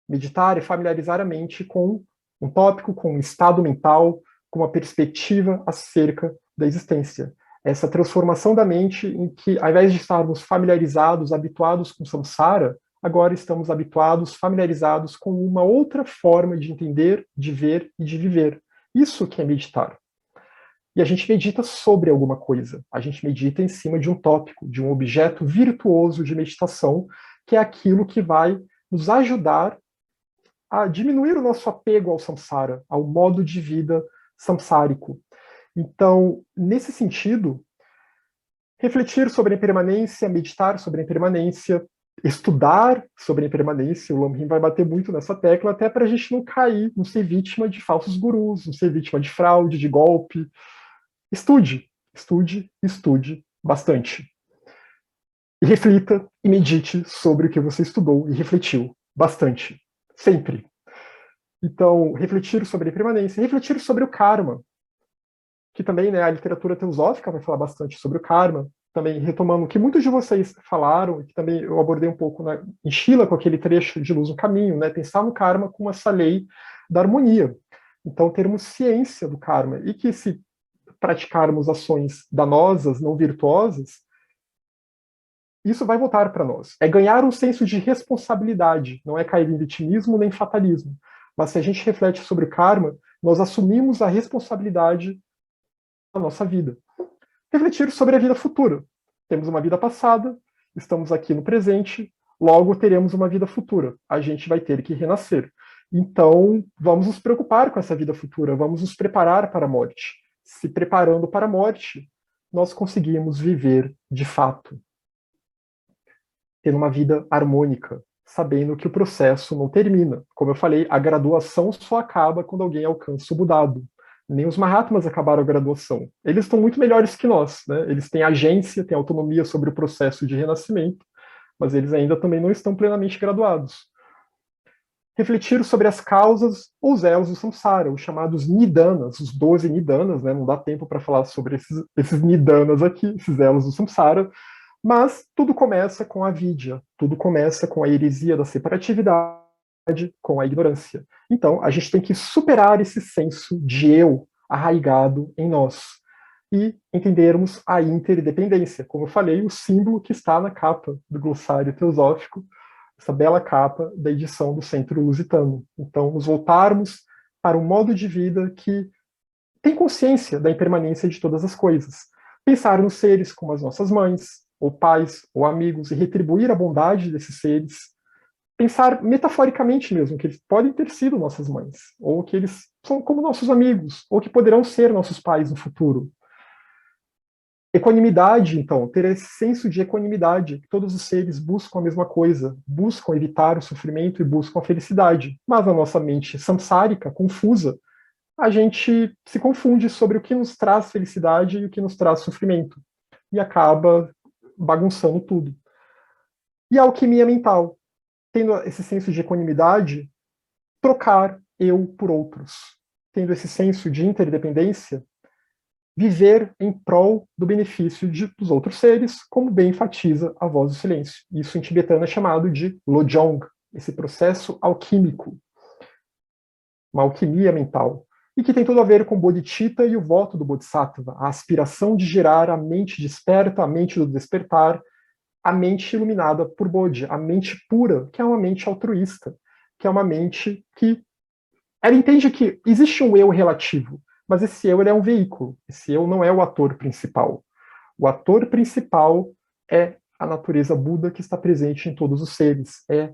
Meditar é familiarizar a mente com um tópico, com um estado mental, com uma perspectiva acerca da existência. Essa transformação da mente em que, ao invés de estarmos familiarizados, habituados com samsara, agora estamos habituados, familiarizados com uma outra forma de entender, de ver e de viver. Isso que é meditar. E a gente medita sobre alguma coisa. A gente medita em cima de um tópico, de um objeto virtuoso de meditação, que é aquilo que vai nos ajudar a diminuir o nosso apego ao samsara, ao modo de vida samsárico. Então, nesse sentido, refletir sobre a impermanência, meditar sobre a impermanência, estudar sobre a impermanência, o Lambrim vai bater muito nessa tecla, até para a gente não cair, não ser vítima de falsos gurus, não ser vítima de fraude, de golpe. Estude, estude, estude bastante. E reflita e medite sobre o que você estudou e refletiu bastante, sempre. Então, refletir sobre a impermanência, refletir sobre o karma, que também, né, a literatura teosófica vai falar bastante sobre o karma, também retomando o que muitos de vocês falaram, e que também eu abordei um pouco em Shila, com aquele trecho de Luz no Caminho, né, pensar no karma como essa lei da harmonia. Então, termos ciência do karma, e que se praticarmos ações danosas, não virtuosas, isso vai voltar para nós. É ganhar um senso de responsabilidade, não é cair em vitimismo nem fatalismo. Mas se a gente reflete sobre o karma, nós assumimos a responsabilidade da nossa vida. Refletir sobre a vida futura. Temos uma vida passada, estamos aqui no presente, logo teremos uma vida futura. A gente vai ter que renascer. Então, vamos nos preocupar com essa vida futura, vamos nos preparar para a morte. Se preparando para a morte, nós conseguimos viver de fato, tendo uma vida harmônica, sabendo que o processo não termina. Como eu falei, a graduação só acaba quando alguém alcança o Budado. Nem os Mahatmas acabaram a graduação. Eles estão muito melhores que nós, né? Eles têm agência, têm autonomia sobre o processo de renascimento, mas eles ainda também não estão plenamente graduados. Refletir sobre as causas ou os elos do samsara, os chamados nidanas, os 12 nidanas, né? Não dá tempo para falar sobre esses nidanas aqui, esses elos do samsara, mas tudo começa com a vidya, tudo começa com a heresia da separatividade, com a ignorância. Então, a gente tem que superar esse senso de eu arraigado em nós e entendermos a interdependência. Como eu falei, o símbolo que está na capa do glossário teosófico, essa bela capa da edição do Centro Lusitano. Então, nos voltarmos para um modo de vida que tem consciência da impermanência de todas as coisas. Pensar nos seres como as nossas mães, ou pais, ou amigos, e retribuir a bondade desses seres. Pensar metaforicamente mesmo, que eles podem ter sido nossas mães, ou que eles são como nossos amigos, ou que poderão ser nossos pais no futuro. Equanimidade, então, ter esse senso de equanimidade, que todos os seres buscam a mesma coisa, buscam evitar o sofrimento e buscam a felicidade. Mas a nossa mente samsárica, confusa, a gente se confunde sobre o que nos traz felicidade e o que nos traz sofrimento, e acaba bagunçando tudo. E a alquimia mental, tendo esse senso de equanimidade, trocar eu por outros, tendo esse senso de interdependência, viver em prol do benefício dos outros seres, como bem enfatiza a voz do silêncio. Isso em tibetano é chamado de lojong, esse processo alquímico, uma alquimia mental, e que tem tudo a ver com Bodhicitta e o voto do Bodhisattva, a aspiração de gerar a mente desperta, a mente do despertar, a mente iluminada por Bodhi, a mente pura, que é uma mente altruísta, que é uma mente que ela entende que existe um eu relativo, mas esse eu ele é um veículo, esse eu não é o ator principal. O ator principal é a natureza Buda que está presente em todos os seres, é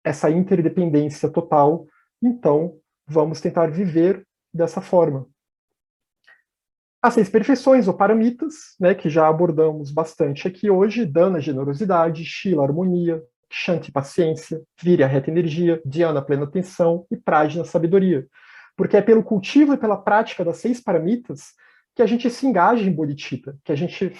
essa interdependência total. Então, vamos tentar viver dessa forma. As 6 perfeições, ou paramitas, né, que já abordamos bastante aqui hoje: Dana, generosidade; Shila, harmonia; Shanti, paciência; Virya, reta energia; Dhyana, plena atenção; e Prajna, sabedoria. Porque é pelo cultivo e pela prática das 6 paramitas que a gente se engaja em Bodhicitta, que a gente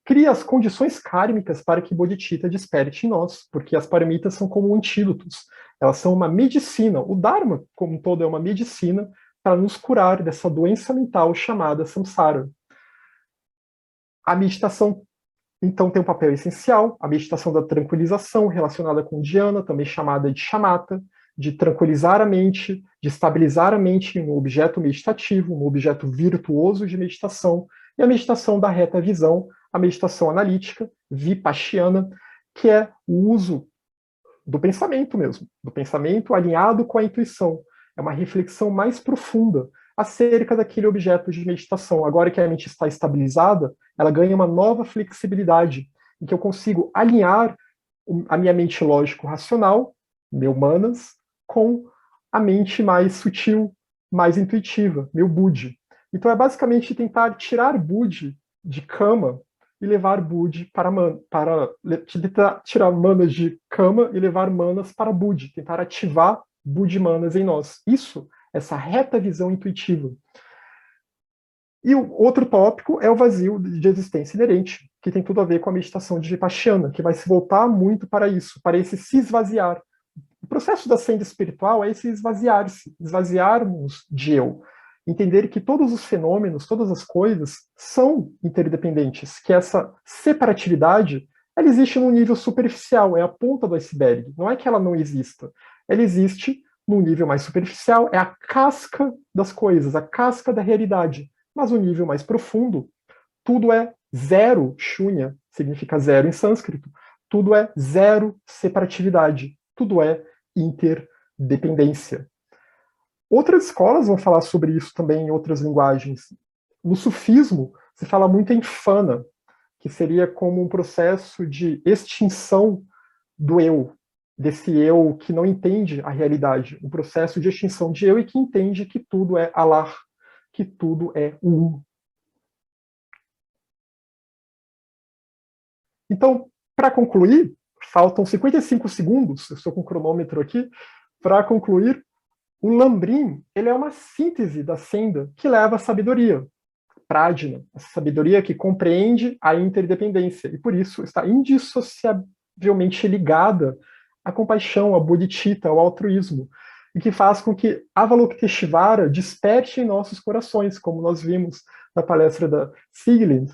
cria as condições kármicas para que Bodhicitta desperte em nós, porque as paramitas são como antídotos, elas são uma medicina. O Dharma, como um todo, é uma medicina para nos curar dessa doença mental chamada samsara. A meditação, então, tem um papel essencial, a meditação da tranquilização, relacionada com dhyana, também chamada de shamatha, de tranquilizar a mente, de estabilizar a mente no objeto meditativo, no objeto virtuoso de meditação, e a meditação da reta visão, a meditação analítica, vipassana, que é o uso do pensamento mesmo, do pensamento alinhado com a intuição. É uma reflexão mais profunda acerca daquele objeto de meditação. Agora que a mente está estabilizada, ela ganha uma nova flexibilidade, em que eu consigo alinhar a minha mente lógico-racional, meu manas, com a mente mais sutil, mais intuitiva, meu buddhi. Então é basicamente tentar tirar buddhi de kama e levar buddhi tirar manas de kama e levar manas para buddhi, tentar ativar buddhi manas em nós. Isso, essa reta visão intuitiva. E o outro tópico é o vazio de existência inerente, que tem tudo a ver com a meditação de Vipassana, que vai se voltar muito para isso, para esse se esvaziar. O processo da senda espiritual é esse esvaziar-se, esvaziarmos de eu. Entender que todos os fenômenos, todas as coisas são interdependentes, que essa separatividade, ela existe num nível superficial, é a ponta do iceberg. Não é que ela não exista, ela existe num nível mais superficial, é a casca das coisas, a casca da realidade. Mas o nível mais profundo, tudo é zero, shunya significa zero em sânscrito, tudo é zero separatividade, tudo é interdependência. Outras escolas vão falar sobre isso também em outras linguagens. No sufismo, se fala muito em fana, que seria como um processo de extinção do eu, desse eu que não entende a realidade, um processo de extinção de eu e que entende que tudo é Allah, que tudo é um. Então, para concluir, faltam 55 segundos, eu estou com o cronômetro aqui, para concluir, o Lambrim, ele é uma síntese da senda que leva à sabedoria, prajna, essa sabedoria que compreende a interdependência, e por isso está indissociavelmente ligada à compaixão, à bodhicitta, ao altruísmo, e que faz com que Avalokiteshvara desperte em nossos corações, como nós vimos na palestra da Sieglind,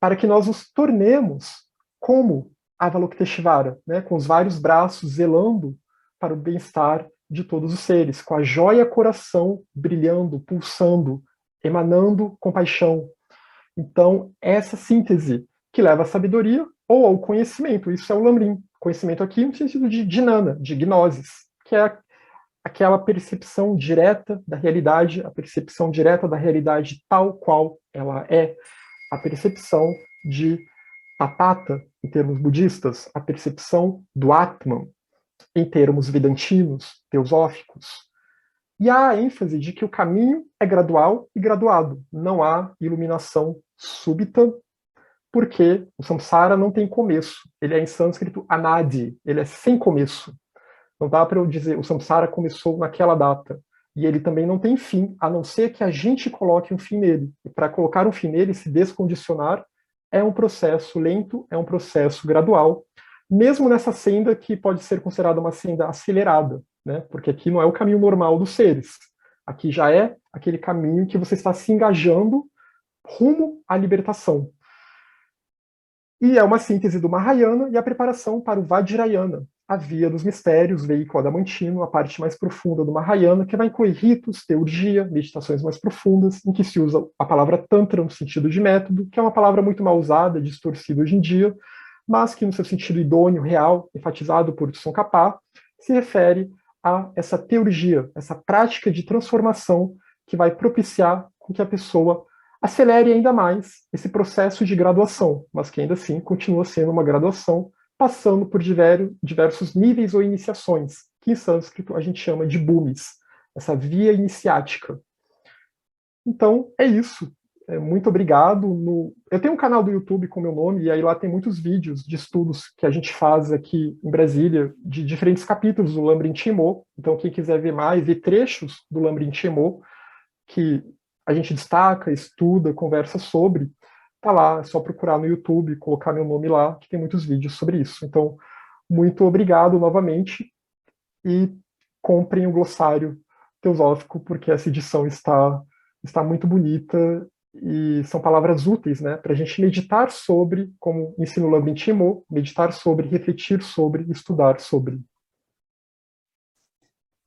para que nós nos tornemos como Avalokiteshvara, né, com os vários braços zelando para o bem-estar de todos os seres, com a joia coração brilhando, pulsando, emanando compaixão. Então, essa síntese que leva à sabedoria ou ao conhecimento, isso é o Lamrim. Conhecimento aqui no sentido de jnana, de gnosis, que é aquela percepção direta da realidade, a percepção direta da realidade tal qual ela é, a percepção de Tathata, em termos budistas, a percepção do Atman, em termos vedantinos, teosóficos. E há a ênfase de que o caminho é gradual e graduado. Não há iluminação súbita, porque o samsara não tem começo. Ele é em sânscrito anadi, ele é sem começo. Não dá para eu dizer o samsara começou naquela data. E ele também não tem fim, a não ser que a gente coloque um fim nele. E para colocar um fim nele, se descondicionar, é um processo lento, é um processo gradual, mesmo nessa senda que pode ser considerada uma senda acelerada, né? Porque aqui não é o caminho normal dos seres. Aqui já é aquele caminho que você está se engajando rumo à libertação. E é uma síntese do Mahayana e a preparação para o Vajrayana, a via dos mistérios, veículo adamantino, a parte mais profunda do Mahayana, que vai incluir ritos, teurgia, meditações mais profundas, em que se usa a palavra Tantra no sentido de método, que é uma palavra muito mal usada, distorcida hoje em dia, mas que no seu sentido idôneo, real, enfatizado por Tsongkhapa, se refere a essa teurgia, essa prática de transformação que vai propiciar com que a pessoa acelere ainda mais esse processo de graduação, mas que ainda assim continua sendo uma graduação, passando por diversos níveis ou iniciações, que em sânscrito a gente chama de bhumis, essa via iniciática. Então, é isso. Muito obrigado. Eu tenho um canal do YouTube com meu nome, e aí lá tem muitos vídeos de estudos que a gente faz aqui em Brasília, de diferentes capítulos do Lamrim Chenmo. Então, quem quiser ver mais, ver trechos do Lamrim Chenmo, que a gente destaca, estuda, conversa sobre, tá lá, é só procurar no YouTube, colocar meu nome lá, que tem muitos vídeos sobre isso. Então, muito obrigado novamente, e comprem o glossário teosófico, porque essa edição está muito bonita, e são palavras úteis, né, para a gente meditar sobre, como ensina o Lamrim Chenmo, meditar sobre, refletir sobre, estudar sobre.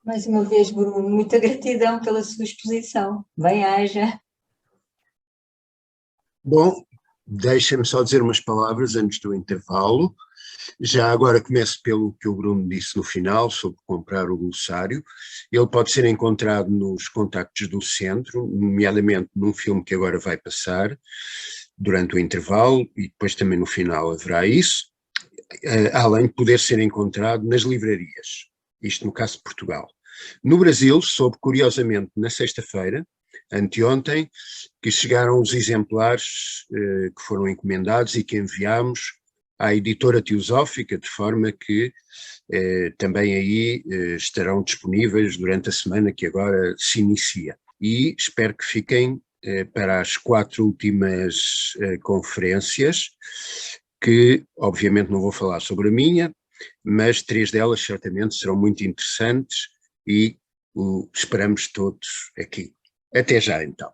Mais uma vez, Bruno, muita gratidão pela sua exposição. Bem-aja. Bom, deixem-me só dizer umas palavras antes do intervalo. Já agora começo pelo que o Bruno disse no final, sobre comprar o glossário. Ele pode ser encontrado nos contactos do centro, nomeadamente num filme que agora vai passar, durante o intervalo, e depois também no final haverá isso, além de poder ser encontrado nas livrarias, isto no caso de Portugal. No Brasil, soube curiosamente na sexta-feira, anteontem, que chegaram os exemplares que foram encomendados e que enviámos à editora teosófica, de forma que também aí estarão disponíveis durante a semana que agora se inicia. E espero que fiquem para as 4 últimas conferências, que obviamente não vou falar sobre a minha, mas 3 delas certamente serão muito interessantes e o esperamos todos aqui. Até já então.